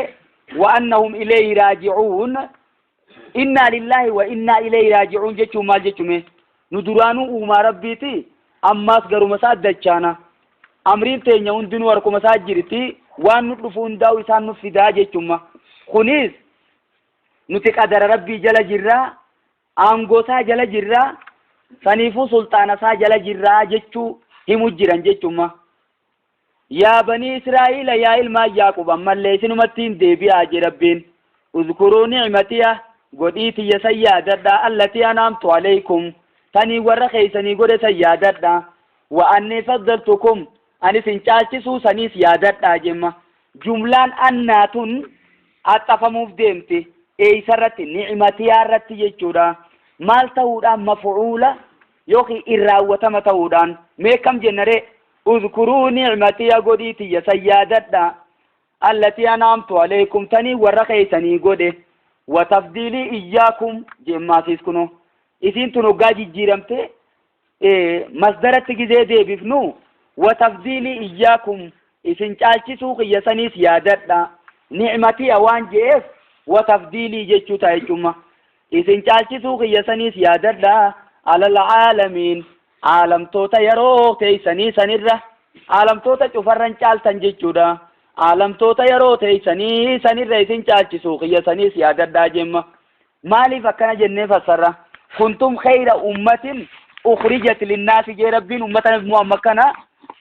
wa annahum ilayhi raaji'uun inna lillahi wa inna ilayhi raaji'uun jechuun maal jechume nu duraanuu uumaa rabbiiti ammaas garuma isaa dachaana amriin teenya hundinuu harkuma isaa jirti waan nu dhufu hundaa'u isaan nu fidaa jechuudha kunis nuti qadara rabbii jala jirraa aangoosaa jala jirraa saniifuu sulxaanasaa jala jirraa jechuu himu jiran jechuudha yaa banii israa'iila yaa ilmaa yaaqub ammallee isinumattiin deebi'aa je rabbiin uzkuruu ni'matiya godhiitiyya san yaadadha allatii anaamtu alaykum tanii warra keeysanii godhe san yaadadha wa annii faddaltukum anis hin caalchisuu saniis yaadadha jemma jumlaan annaatun axxafamuuf deemte eeysarratti ni'matiyaa irratti jechuudha maal ta'uudhaan maf'uula yookiin irraawwatama ta'uudhaan mee kam jennare uzkuruu ni'matiya godhiitiyya san yaadadha allatii anaamtu alaykum tanii warra keeysanii godhe watafdiilii iyyaakum jemmaasiis kuno isiin tun hoggaa jijjiiramte masdaratti gizee deebifnu watafdiilii iyyaakum isin caalchisuu kiyya saniis yaadadha ni'matiya waan je'eef watafdiilii jechuu ta'a jechuudha isin caalchisuu kiyya saniis yaadadha alal aalamiin aalamtoota yeroo teeysanii sanirra aalamtoota cufarran caaltan jechuudha aalamtoota yeroo teeysanii sanirra isin caalchisuu kiyya saniis yaadadhaa jemma maaliif akkana jennee fassarra kuntum khayra ummatin ukhrijat linnaasi jee rabbiin ummatan muhammad kana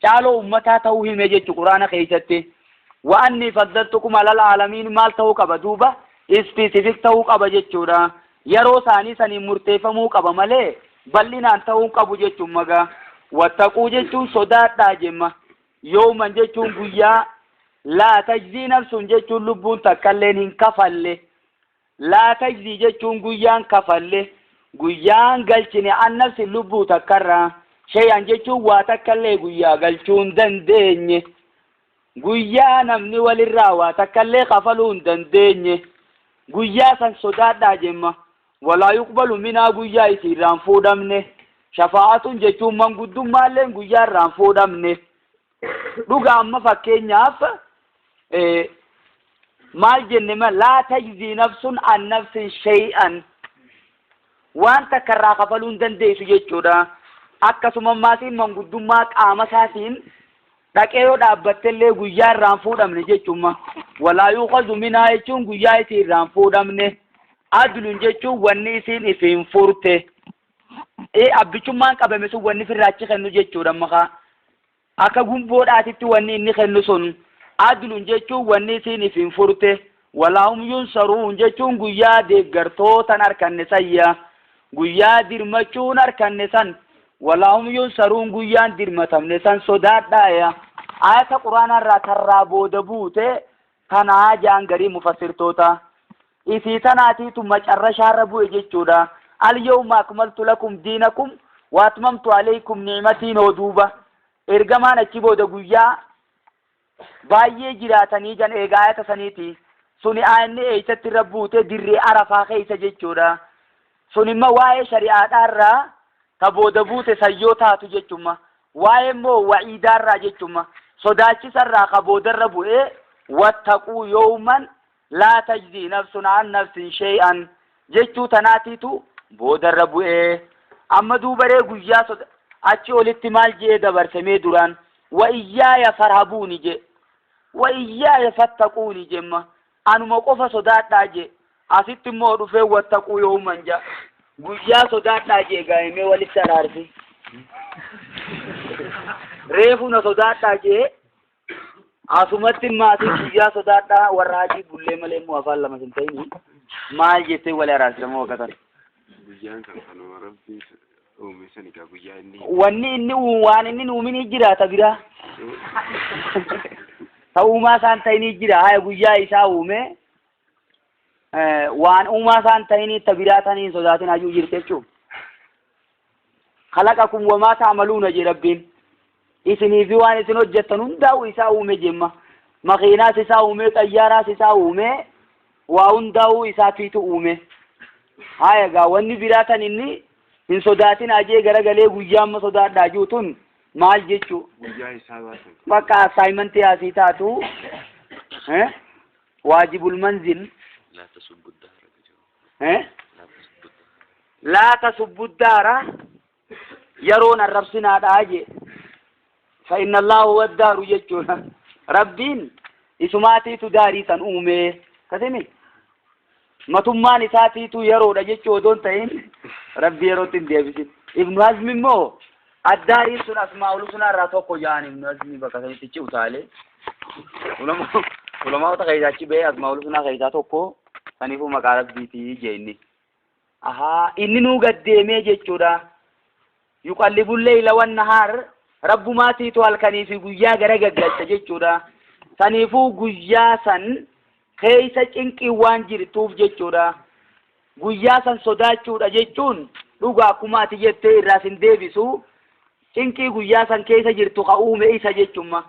caaloo ummataa ta'uu hime jechuu quraana keessatti wa anni faddaltukum alal aalamiin maal ta'uu qaba duuba specific ta'uu qaba jechuudha yeroo isaanii saniin murteeffamuu qaba malee bal'inaan ta'uu qabu jechuun magaa wattaquu jechuun sodaadhaa jemma yooman jechuun guyyaa laa tajzii nafsun jechuun lubbuun takkalleen hin kafalle laa tajzii jechuun guyyaan kafalle guyyaan galchine an nafsi lubbuu takkarraa shay'an jechuun waa takkallee guyyaa galchuun dandeenye guyyaa namni walirraa waa takkallee kafaluu hin dandeenye guyyaa san sodaadhaa jemma walaa yuqbalu minaa guyyaa isiirraan fuudhamne shafaa'atun jechuun manguddumaallee guyyaa irraan fuudhamne dhuga amma fakkeenyaaf maal jenne ma laa tajzii nafsun an nafsin shay'an waan takka irraa kafaluu hin dandeessu jechuudha akkasuma maatiin manguddummaa qaama isaatiin dhaqee yoo dhaabbattellee guyyaa irraan fuudhamne jechuudha walaa yuqazu minaa jechuun guyyaa isii irraan fuudhamne adlun jechuun wanni isiin ifiin furte abbichummaan qabame sun wanni firraachi kennu jechuudha maqaa akka gumboodhaatitti wanni inni kennu sun adlun jechuun wanni isiin ifiin furte walaa hum yunsaruun jechuun guyyaa deeggartootan harkanne sayya guyyaa dirmachuun harkanne san walaa hum yunsaruun guyyaan dirmatamne san sodaadhaaya ayata quraanarraa tarraa booda buute tanaa jaan garii mufassirtoota isii tanaatiitu macarrashaarra bu'e jechuudha al-yawma akmaltu lakum diinakum wa atmamtu alaykum ni'matii nooduuba ergamaan achi booda guyyaa baay'ee jiraatanii jan eegaayata saniiti suni aanni eeysatti irra buute dirree arafaa keeysa jechuudha sunimma waa'ee shari'aadhaarraa ta booda buute sayyoo taatu jechumma waa'ee immoo wa'iidaarraa jechumma sodaachisarraa ka boodarra bu'ee wattaquu yawman laa tajzii nafsun an nafsin shay'an jechuu tanaatiitu boodarra bu'ee amma duubaree guyyaa achi olitti maal jee dabarsamee duraan wa iyyaaya farhabuuni je wa iyyaaya fattaquuni jemma anuma qofa sodaadhaa je asitti immoo dhufee wattaquu yawman ja guyyaa sodaadhaa je gaa'imee walitti araarsi reefu na sodaadhaa je asumatti maatii guyyaa sodaadhaa warra hajii bullee malee immoo afaan lama hin ta'ini maal jettee wal araarsifamoo wakatan guyyaan kan kanuma rabbii uume sanigaa guyyaa inni wanni inni waan inni uumini jiraata bira ta'uumaa isaan ta'inii jira haya guyyaa isaa uume waan uumaa isaan ta'inii tabiraatanii sodaatin hayyuu jirte jechuun khalaqakum wamaa ta'maluuna je rabbiin isinii fi waan isin hojjettan hundaa'u isaa uume jemma makiinaas isaa uume xayyaaraas isaa uume waa hundaa'u isaatiitu uume haya gaa wanni biraatan inni hin sodaatin ajee garagalee guyyaa amma sodaadhaa juutun maal jechuu guyyaa isaa baasan bakka assaayimentii asii taatu waajibul manzil laa tasubbu daara yeroon arrabsinaadhaa je فإن الله هو الدار يجونا ربين اسماتي تداري تنومي كذمي ما تمان ساتي تو يرو رجيتشو دون تين ربي يرو تنديبسي ابن حزم مو الداري سن اسماء لسنا راتوكو يعني ابن حزم بكثني تيجي وتعالي ولما تغيراتي بي اسماء لسنا غيراتوكو فنيفو مقالب بيتي جيني اها إني نو قديمي جيتشودا يقلب الليل والنهار rabbumaatiitu halkanii fi guyyaa gara gaggalcha jechuudha saniifuu guyyaa san keeysa cinqii waan jirtuuf jechuudha guyyaa san sodaachuudha jechuun dhugaa akkuma ati jettee irraas hin deebisu cinqii guyyaa san keessa jirtu ka uume isa jechumma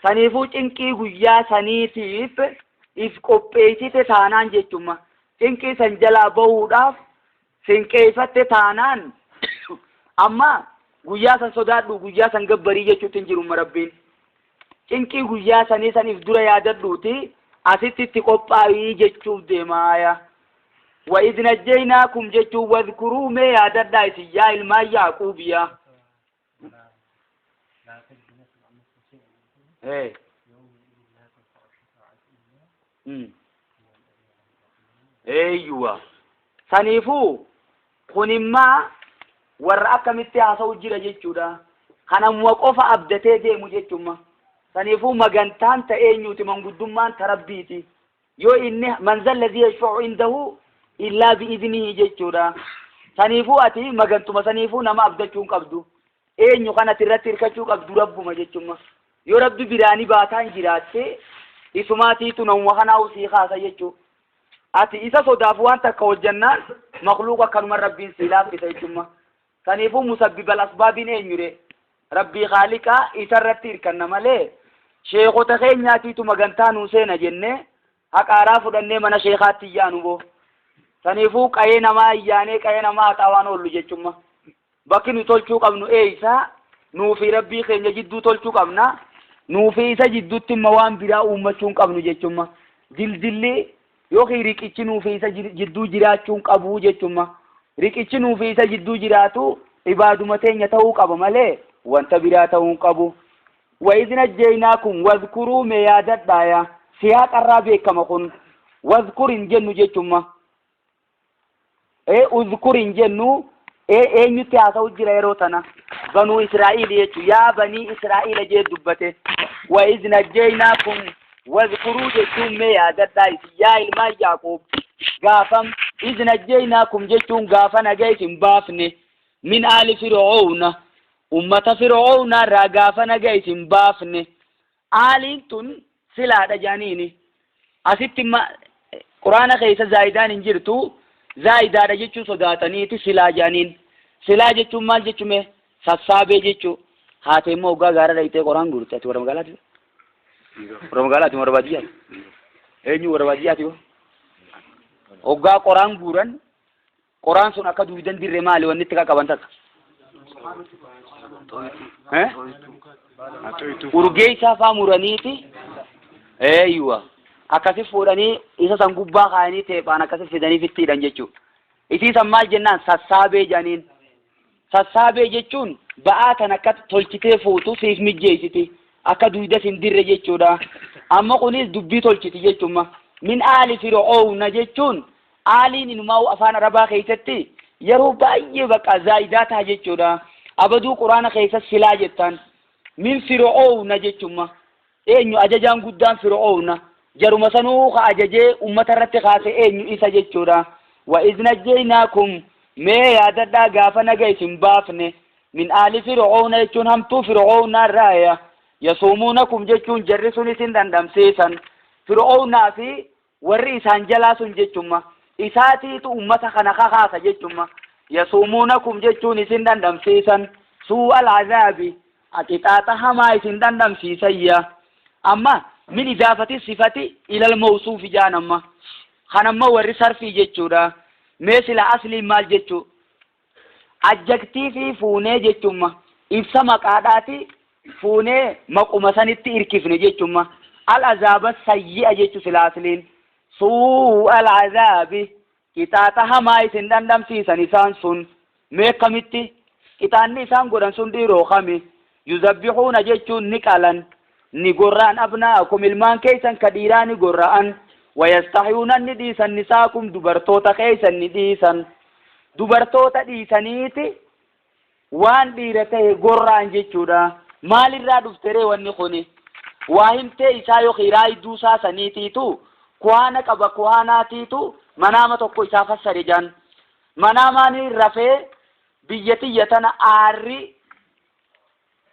saniifuu cinqii guyyaa saniitiif if qopheessite taanaan jechumma cinqii san jalaa bahuudhaaf sinqeeffatte taanaan amma guyyaa san sodaadhu guyyaa san gabbarii jechuutti hin jiru rabbiin cinqii guyyaa sanii saniif dura yaadadhuuti asitti itti qophaa'ii jechuuf deemaaya wa idh najjaynaakum jechuun wadhkuruu mee yaadadhaa isin yaa ilmaan yaaquubiya eeyyuwa saniifuu kunimmaa warra akkamitti haasa'u jira jechuudha kanamuma qofa abdatee deemu jechuudha saniifuu magantaan ta'eenyuuti manguddummaan tarabbiiti yoo inni manzal ladhi yashfa'u indahu illaa bi'idnihi jechuudha saniifuu ati magantuma saniifuu nama abdachuu qabdu eenyu kanatti irratti hirkachuu qabdu rabbuma jechuudha yoo rabbi biraani baataan jiraatte isumaatiitu namuma kanaa usii kaasa jechuudha ati isa sodaaf waan takka hojjannaan makhluuqa kanuma rabbiin siilaaf isa jechuudha saniifuu musabbibal asbaabiin eenyure rabbii khaliqa isarratti hirkanna malee sheekota keenyaatiitu magantaa nuu seena jennee haqaaraa fudhannee mana sheekaatti iyyaanu boo saniifuu qayee namaa iyyaanee qayee namaa haxaawaan oollu jechumma bakki nu tolchuu qabnu eeysaa nuufi rabbii keenya jidduu tolchuu qabna nuufi isa jidduutti imma waan biraa uummachuun qabnu jechumma dildilli yookiin riqichi nuufi isa jidduu jiraachuun qabu jechumma riqichi nuufi isa jidduu jiraatu ibaaduma teenya ta'uu qaba malee wanta biraa ta'uu qabu وإذ نجيناكم واذكروا ما ياددايا سياق الرابع كما كن واذكر جنو جتما اذكر جنو نتاسو جريروتنا بنو إسرائيل يا بني إسرائيل جي دبته وإذ نجيناكم واذكروا جتم ما ياددايا يا إلما يعقوب غافم إذ نجيناكم جتم غافنا جيتم بافني من آل فرعون ummata fir'auna ragaafa nagaysin baafne aaliin tun silaadha jaaniini asitti quraana keessa zaayidaan hin jirtu zaayidaadha jechuu sodaataniiti silaa jaaniin silaa jechuun maal jechume sassaabee jechuu haatee immoo hoggaa gaara dhayitee qoraan guurte ati warra magaalaati warra baadiyyaati eenyu warra baadiyyaati hoggaa qoraan guuran qoraan sun akka duudan dirre maali wanni itti qaqqaban takka urgee isaa faa muraniiti eeywa akkasi fuudhanii isa san gubbaa kaayanii teephaan akkasi fidanii fittiidhan jechuudha isiisan maal jennaan sassaabee janiin sassaabee jechuun ba'aa tan akka tolchitee fuutu siif mijjeessiti akka duyda sin dirre jechuudha amma kunis dubbii tolchiti jechuudha min aali fir'auna jechuun aaliin inumaa afaan arabaa keessatti yeroo baay'ee baqa zaayidaa ta'a jechuudha abaduu quraana keessa silaa jettan min fir'auna jechuudha eenyu ajajaan guddaan fir'auna jaruma sanuu ka ajajee ummata irratti kaase eenyu isa jechuudha wa iznajjaynaakum mee yaadadhaa gaafa naga isin baafne min aali fir'auna jechuun hamtuu fir'auna irraaya yasuumuunakum jechuun jarri sun isin dandamsiisan fir'aunaa fi warri isaan jalaa sun jechuudha isaatiitu ummata kana kakaasa jechuudha yasuumuunakum jechuun isin dandamsiisan su'al azaabi aqixaaxa hamaa isin dandamsiisayya amma min idaafati sifati ilal mawsuufi jaanamma kanamma warri sarfii jechuudha mee sila asliin maal jechuu adjektiifii fuunee jechuudha ibsa maqaadhaati fuunee maquma sanitti irkifne jechuudha al azaaba sayyi'a jechuu sila asliin su'al azaabi qixaaxa hamaa isin dandamsiisan isaan sun mee kamitti qixaanni isaan godhan sun dhiiroo kami yuzabbihuuna jechuun ni qalan ni gorra'an abnaakum ilmaan keessan ka dhiiraa ni gorra'an wayastahyuuna ni dhiisan nisaakum dubartoota keessan ni dhiisan dubartoota dhiisaniiti waan dhiira ta'e gorra'an jechuudha maalirraa dhufteree wanni kuni waa himtee isaa yookiin raayidduu isaa saniitiitu kuhaana qaba kuhaanaatiitu manaama tokko isaa fassare jaan manaamaan rafee biyya tiyya tana aarri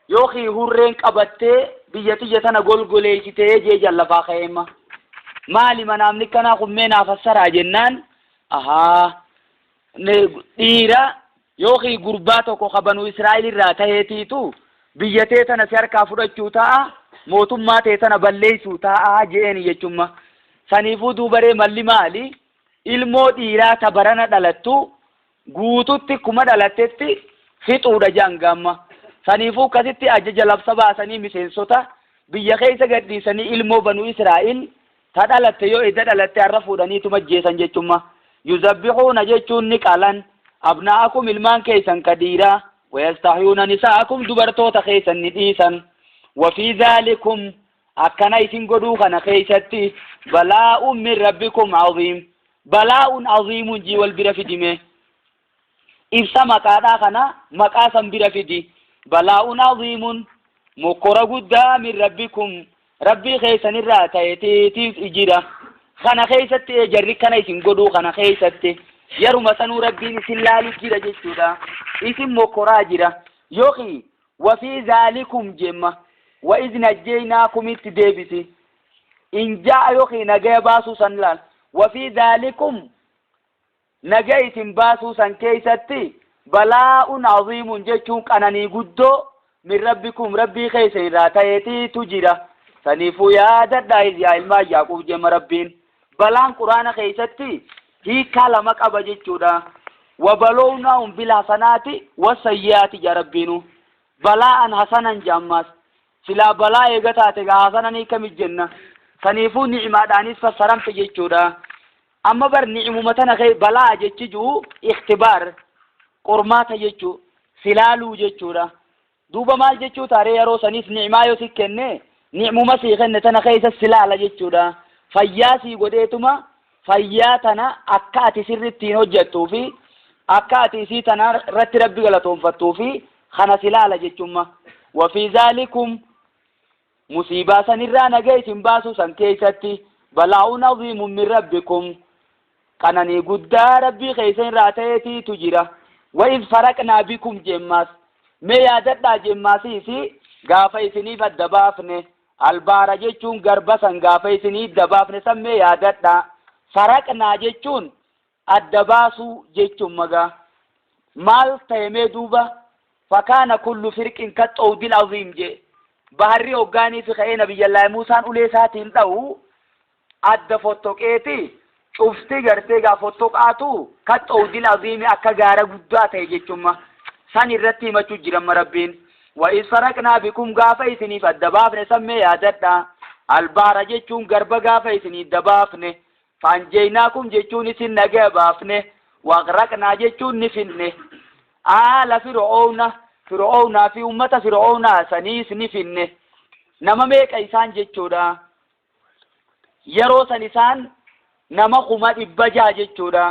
yookiin hurreen qabattee biyya tiyya tana golgoleessitee jee jallafaa ka'eema maali manaamni kanaa kummee naa fassaraa jennaan dhiira yookiin gurbaa tokko kabanu Israa'el irraa ta'eetiitu biyya tee tana si harkaa fudhachuu ta'a mootummaa tee tana balleessuu ta'a jeeni jechuudha saniifuu duubaree malli maali ilmoo dhiiraa ta barana dhalattu guututti kuma dhalattetti fixuudha jangamma saniifuu akkasitti ajaja labsa baasanii miseensota biyya keessa gadhiisanii ilmoo banu Israa'el ta dhalatte yoo edda dhalatte har'a fuudhaniitu majjeesan jechuudha yuzabbihuuna jechuun ni qalan abnaakum ilmaan keessan ka dhiiraa wayastahyuuna nisaakum dubartoota keessan ni dhiisan وفي ذلكم أكنا يسين قدو خنا خيستي بلاء من ربكم عظيم بلاء عظيم جي والبرفدي إفسا مكادا خنا مكاسا برفدي بلاء عظيم مقر قدا من ربكم ربي خيسن الراتيتي تيس إجرا خنا خيستي جري كنا يسين قدو خنا خيستي يرو مسانو ربي سلالي جرا جسودا إسم مقرا جرا يوخي وفي ذلكم جمّة وإذ نجيناكم اتدابتي إن جاء يوخي نجاي باسو سنلال وفي ذلكم نجايت باسو سن كيستي بلاء عظيم جيشون أنني قدو من ربكم ربي خيسي راتيتي تجرى saniifuu yaadadhaa yaa ilmaa Yaaqub jema rabbiin balaan quraana keessatti hiikaa lama qaba jechuudha وبلوناهم بالحسنات والسيئات يا ربنا بلاء حسنا جامس سلا بلاء يغتاتك حسنا كم الجنة سنيفو نعمة دانيس فسرمت جيتشودا أما بر نعمتنا خي بلاء جيتشو اختبار قرمات جيتشو سلالو جيتشودا دوبا مال جيتشو تاري يرو سنيس نعمة يوسكني نعم مسيخن تنا خيس السلالة جيتشودا فياسي قديتما فياتنا أكاتي سرتين وجدتو في أكاتي سيتنا رت ربي غلطهم فتوفي خنا سلالة جتشما وفي ذلكم مصيبة سنرانا جيس باسو سنكيستي بلاء عظيم من ربكم كانني قد ربي خيسين راتيتي تجرى وإذ فرقنا بكم جماس ما يادتنا جماسيسي غافيسني فالدبافن البارا جتشون غربسا غافيسني الدبافن سمي يادتنا فرقنا جتشون الدباسو جيتشم مغا مال تيمي دوبا فكان كل فرق كالطود العظيم جي بحري اوغاني في خي نبي الله موسى اوليساتين داو اد فوتوكيتي شفتي غرتي غا فوتوكاتو كالطود العظيم اكا غارا غدا تاي جيتشم سان الرتي ما تجرم ربين واذ فرقنا بكم غافيتني فالدبافن سمي يادتا البارا جيتشون غربا غافيتني دبافن فانجيناكم جيتشون سن نجابافنه واغرقنا جيتشون نفنه آل فرعون في أمة فرعون سنيس نفنه نما ميك إيسان جيتشودا يرو سنسان نما خمات إبجا جيتشودا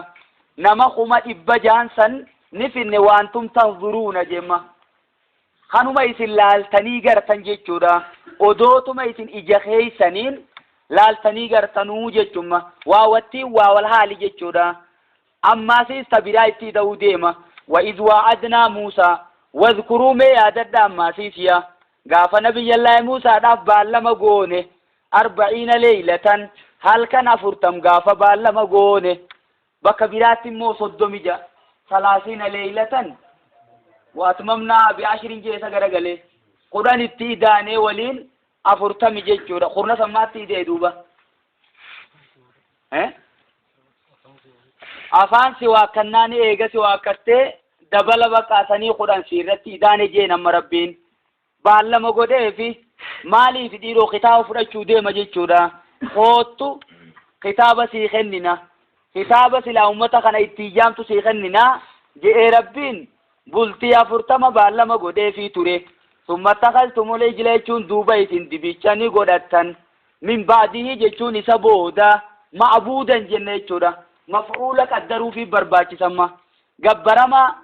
نما خمات إبجان سن نفنه وانتم تنظرون جيما خانو ما يسن لالتني غرتن جيتشودا ودوتو ما يسن إجاخي سنين لالتني غرتنو جيتشما واوتي واوالحالي جيتشودا أما سيستا برايتي داو ديما وإذ وعدنا موسى واذكروا ما يادد أما سيسيا قاف نبي الله موسى داف بالما قونه 40 ليلة هل كان فرتم قاف بالما قونه بك برات مو صدومي جا 30 ليلة واتممنا ب10 جيسا غرغلي قرآن التيداني ولين أفرتم جيجورا قرنا سماتي دي دوبا afaan si waaqannaani eega si waaqattee dabala baqaasanii qudhan siirratti idaane jee nama rabbiin baallama godhee fi maaliif dhiiroo kitaaba fudhachuu deema jechuudha hoottu kitaaba sii kennina kitaaba silaa ummata kana itti ijaamtu sii kennina je'ee rabbiin bultii 40 baallama godhee fi ture summa takaltumul ijla jechuun duuba isin dibichanii godhattan min baadihi jechuun isa booda ma'buudan jenne jechuudha مفعولك قدروا في برباچ سما غبرما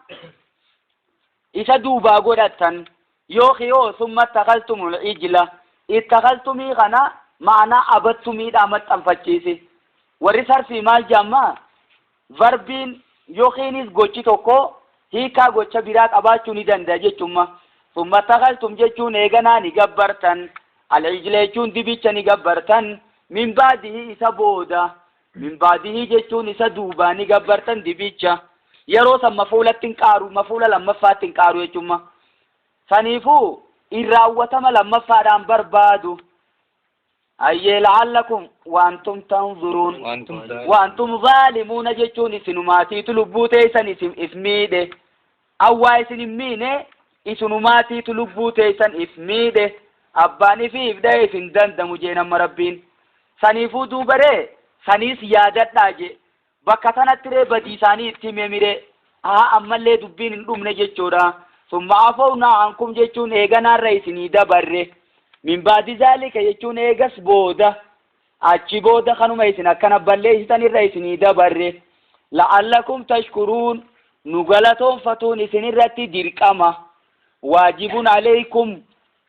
إذا دوبا قدتن يوخيو ثم اتخذتم العجلة اتخذتمي غنا معنى أبدتمي دامت أنفتشيسي ورسر في مال جامع verbiin yookiinis gochi tokko hiikaa gocha biraat abaachuu ni danda'a jechuudha. Summa takaltum jechuun eeganaa ni gabbartan, al-ijla jechuun dibicha ni gabbartan, min baadihi isa booda, min baadihi jechuun isa duubaa ni gabbartan dibicha. Yeroo san mafuulatti hin qaaru, mafuula lammaffaatti hin qaaru jechuudha. Saniifuu irraawwatama lammaffaadhaan barbaadu. أي لعلكم وأنتم تنظرون وأنتم ظالمون جتون سنماتي تلبوتي سن إثميده أواي سنمينه إسنماتي تلبوتي سن إثميده أباني في إبداي سندن دمجينا مربين سنيفو دوبره سنيس يادت ناجي بكتنا تري بديساني اتميميره أما اللي دبين الأمن جتورا ثم عفونا عنكم جتون إيغانا رئيسني دبره من بعد ذلك يجون إيجاس بودا أشي بودا خانو ميسنا كان بالله يستني الرئيسني دبره لعلكم تشكرون نقلتهم فتون سنرتي ديركما واجب عليكم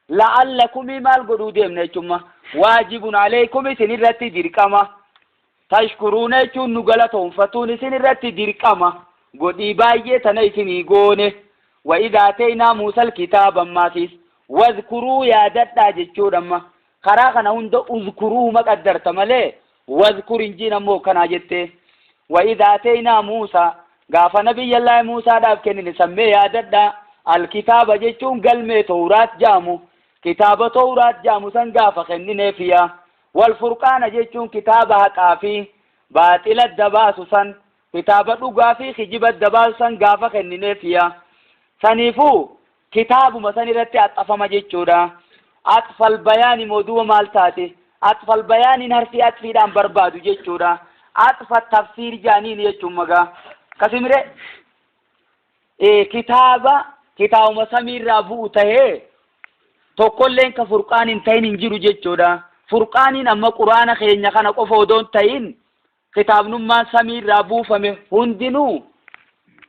لعلكم مال قدودهم نجمع واجب عليكم سنرتي ديركما تشكرون يجون نقلتهم فتون سنرتي ديركما قدي باية تنيسني قونه وإذا أتينا موسى الكتاب ماسيس واذكروا يا دتا جچودما خراخنا هند اذكروا ما قدرت ملي واذكر انجينا مو كنا جته واذا اتينا موسى غاف نبي الله موسى داف كن نسمي يا دتا الكتاب جچون قلمه تورات جامو كتاب توراة جاموسا قافة خنين فيها والفرقان جيتشون كتاب هقافي باطل الدباسوسا كتاب الرقافي خجب الدباسوسا قافة خنين فيها سنيفو كتاب مثلا رتي أطفى جيتشورا أطفى البيان موضوع مالتاتي أطفى البيان نهرتي أطفي دان بربادو جيتشورا أطفى التفسير جانين يجتشون مغا كسمري كتاب مسامير رابو تهي tokkolleen ka furqaanin tahin hin jiru jechuudha. Furqaanin amma quraana keenya kana qofa odoon tahin kitaabnummaan samiirraa buufame hundinuu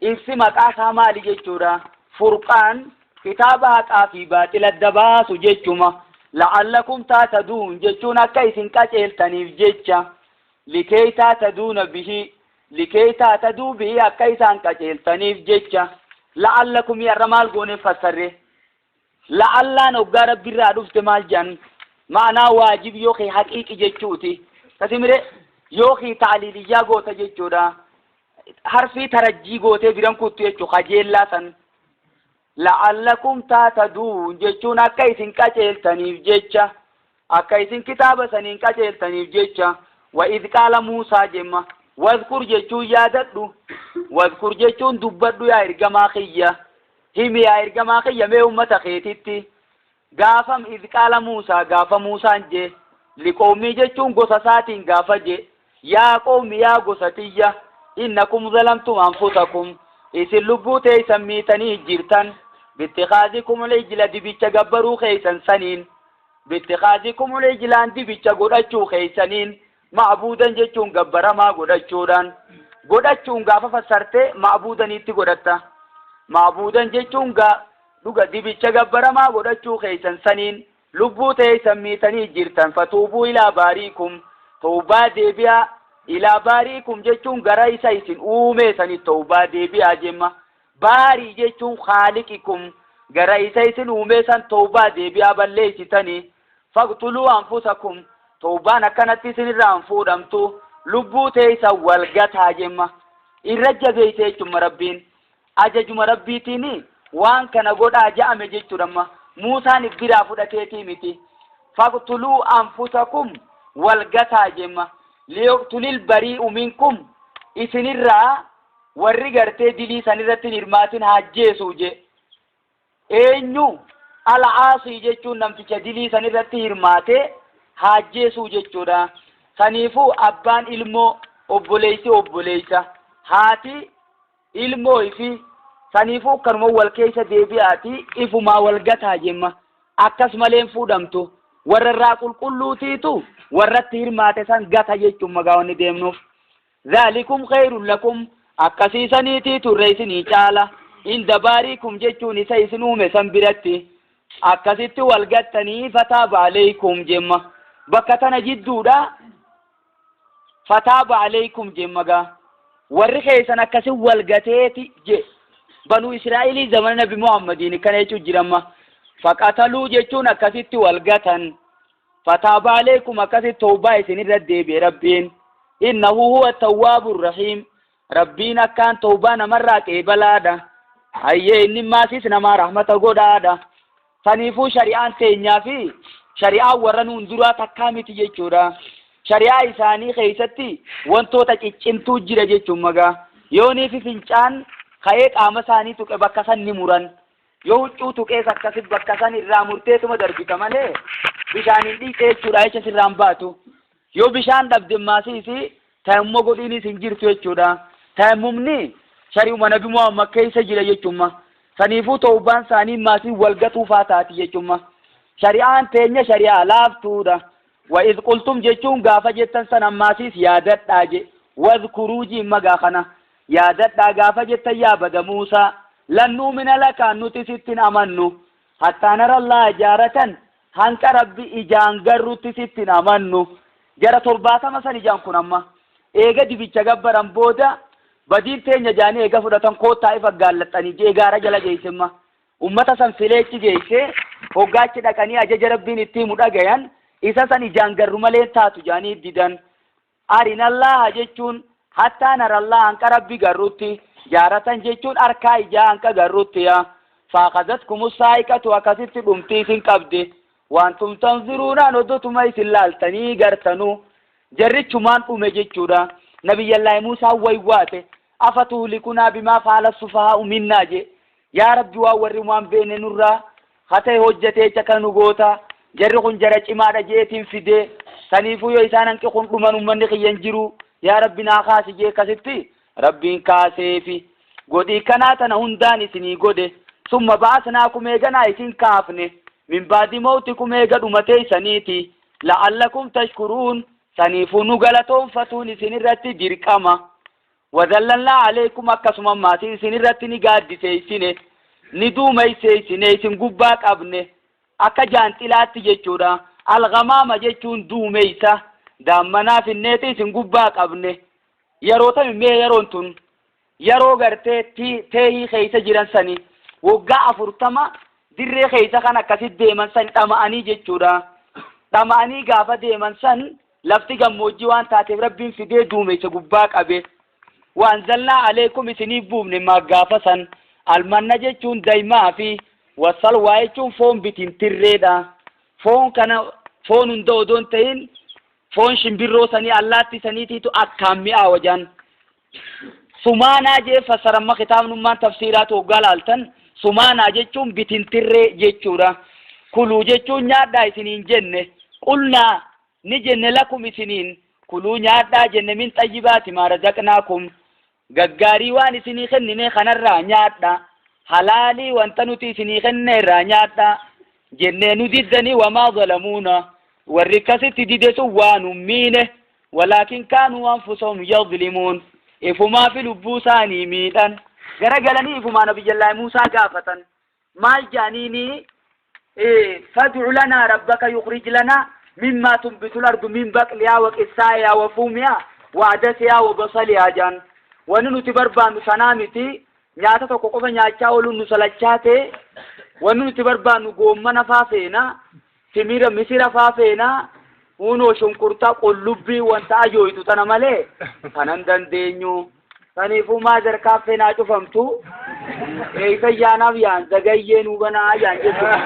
ibsi maqaa isaa maali jechuudha. Furqaan kitaaba haqaa fi baaxila adda baasu jechuma. La'allakum taataduun jechuun akka isin qaceeltaniif jecha likee taataduuna bihi likee taataduu bihi akka isaan qaceeltaniif jecha la'allakum yarra maal goone fassarre la'allaan hoggaa rabbiirraa dhufte maal jedhan ma'anaa waajib yookiin haqiiqi jechuuti. Kasimire yookiin ta'liiliyyaa goota jechuudha. Harfii tarajjii gootee biran kuttu jechuu kajeellaa san la'allakum taataduun jechuun akka isin qaceeltaniif jecha akka isin kitaaba saniin qaceeltaniif jecha wa idh qaala Muusaa jemma wadhkur jechuun yaadadhu wadhkur jechuun dubbadhu yaa ergamaa kiyya himi yaa ergamaa kiyya mee ummata keetitti gaafam idh qaala Muusaa gaafa Muusaan je liqoomii jechuun gosa isaatiin gaafa je yaa qoomi yaa gosa tiyya innakum zalamtum anfusakum isin lubbuu teeysan miitanii jirtan bittikaazikum lijla dibicha gabbaruu keeysan saniin bittikaazikum lijlaan dibicha godhachuu keeysaniin ma'buudan jechuun gabbaramaa godhachuun gaafa fassarte ma'buudaniitti godhatta ma'buudan jechuun dhuga dibicha gabbaramaa godhachuu keeysan saniin lubbuu teeysan miitanii jirtan fatuubuu ilaa baariikum tawbaa deebi'aa ilaa baariikum jechuun gara isa isin uume sanitti tawbaa deebi'aa jemma baarii jechuun khaaliqikum gara isa isin uume san tawbaa deebi'aa balleessitanii faqtuluu anfusakum tawbaan akkanatti isinirraan fuudhamtu lubbuu teeysan walgataa jemma irra jabeeyse jechuun rabbiin ajajuma rabbiitiin waan kana godhaa ja'ame jechuudha. Muusaan biraa fudhateetii miti faqtuluu anfusakum walgataa jemma liyaqtulil bari'u minkum isinirraa warri gartee dilii sanirratti hirmaatin hajjeesuu je eenyu al'aasii jechuun namticha dilii sanirratti hirmaate hajjeesuu jechuudha. Saniifuu abbaan ilmoo obboleessa haati ilmoo ifi saniifuu kanuma wal keessa deebi'aati ifumaa walgataa jemma akkasumaleen fuudhamtu warra irraa qulqulluutiitu warratti hirmaate san gata jechuun magaawwanni deemnuuf zaalikum khayrun lakum akkasiisaniitii turre isinii caala inda baariikum jechuun isa isin uume san biratti akkasitti walgattanii fataaba alaykum jemma bakka tana jidduudha fataaba alaykum jemma gaa warri keessan akkasin walgateeti je banu Israa'ilii zamana Nabi Muhammadiin kana jechuun jiramma faqataluu jechuun akkasitti walgatan fataaba alaykum akkasitti tawbaa isinirra deebi'e rabbiin innahu huwa tawwaabur rahiim rabbiin akkaan tawbaa namarraa qeebalaadha hayyee inni maasis namaa rahmata godhaadha. Saniifuu shari'aan teenyaa fi shari'aan warra nuun duraa takkaa miti jechuudha. Shari'aa isaanii keessatti wantoota ciccimtuu jira jechuun magaa yoonii fi fincaan ka'ee qaama isaanii tuqe bakka san ni muran yoo huccuu tuqees akkasitti bakka san irraa murteetuma darbita malee bishaaniin dhiqee jechuudha jecha sirraan baatu yoo bishaan dhabde maasiisi taa'immoo godhiinis hin jirtu jechuudha. Taa'imumni shari'uma Nabi Muhammad keessa jira jechuudha. Saniifuu tawbaan isaanii maasii walgatuufaa taati jechuudha. Shari'aan teenya shari'aa laaftuudha. Wa idh qultum jechuun gaafa jettan san ammaasiis yaadadhaa je wadhkuruu jimma gaa kana yaadadhaa gaafa jettan yaa bada Muusaa lan nu'mina laka nuti sittin amannu hattaa nara Allaaha jaaratan hanqa rabbi ijaan garrutti sittin amannu jara 70 san ijaan kun amma eega dibicha gabbaran booda badiin teenya jaanii eega fudhatan koottaa ifa gaallaxanii jee gaara jala geessimma ummata san fileechi geesse hoggaachi dhaqanii ajaja rabbiin itti himu dhagayan isa san ijaan garru malee taatu jaanii didan arinallaaha jechuun hattaa narallaaha hanqa rabbi garrutti jaaratan jechuun harkaa ijaa hanqa garrutti yaa faaqadatkumus saa'iqatu akkasitti dhumtii isin qabde وأنتم تنظرون ندوتم أي سلالتني قرتنو جريتشو مان أمجيتشورا نبي الله موسى ويواته أفتهلكنا بما فعل السفهاء منا جي يا رب وورمان بين نورا خطي هجتي چكنو غوتا جري خن جرچ ما جيتين فيدي سنيفو يو إسانن كي خن دمن من ينجرو يا ربنا خاص جي كسبتي ربين كاسيفي غودي كناتنا هنداني سني غودي ثم بعثناكم ايغنا ايتين كافني من بعد موتكم ايغا دمتي سنيتي لعلكم تشكرون سنيفو نغلطون فتوني سنرتي ديركما وذللنا عليكم اكسما ماتي سنرتي نغادي سيسيني ندومي سيسيني سنغباك ابني akka jaantilaatti jechuudha algamaama jechuun duumeysa daammanaa finneeti isin gubbaa qabne yeroo tamimee yeroon tun yeroo gartee teehii keeysa jiran sani waggaa 40 dirree keeysa kan akkasit deeman san dhama'anii jechuudha dhama'anii gaafa deeman san lafti gammoojjii waan taateef rabbiin fidee duumeysa gubbaa qabe waanzalnaa aleekum isiniif buufne maggaafa san almanna jechuun daymaa fi wasalwaa jechuun foon bitintirreedha foon kana foon hunda odoon ta'in foon shimbirroo sanii allaatti saniitiitu akkaan mi'aawa jaan sumaanaa jee fassaramma kitaabnummaan tafsiiraatu hoggaa laaltan sumaanaa jechuun bitintirree jechuudha kuluu jechuun nyaadhaa isiniin jenne qulnaa ni jenne lakum isiniin kuluu nyaadhaa jenne min xayyibaati maa razaqnaakum gaggaarii waan isinii kennine kanarraa nyaadhaa halali wanta nuti isinii kenne irraa nyaadha jennee nu diddanii wamaa zalamuuna warri akkasitti dide sun waan ummiine walaakin kaanuu anfusahum yadlimuun ifumaa fi lubbuu isaanii miidhan garagalanii ifumaa nabiyyallaahi Muusaa gaafatan maal jaaniini fad'u lanaa rabbaka yukhrij lanaa mimmaa tunbitu al-ardu min baqlihaa wa qissaa'ihaa wa fuumihaa wa adasihaa wa basalihaa jaan wani nuti barbaannu sanaa miti nyaata tokko qofa nyaachaa ooluun nu salachaate wanni nuti barbaannu goommana faa feena timira misira faa feena unoo shunkurtaa qullubbii wanta ajooytu tana malee kanan dandeenyu saniifuu maazar kaaffee naa cufamtu eeysa yaanaaf yaan zagayyee nuu banaa yaan jechuudha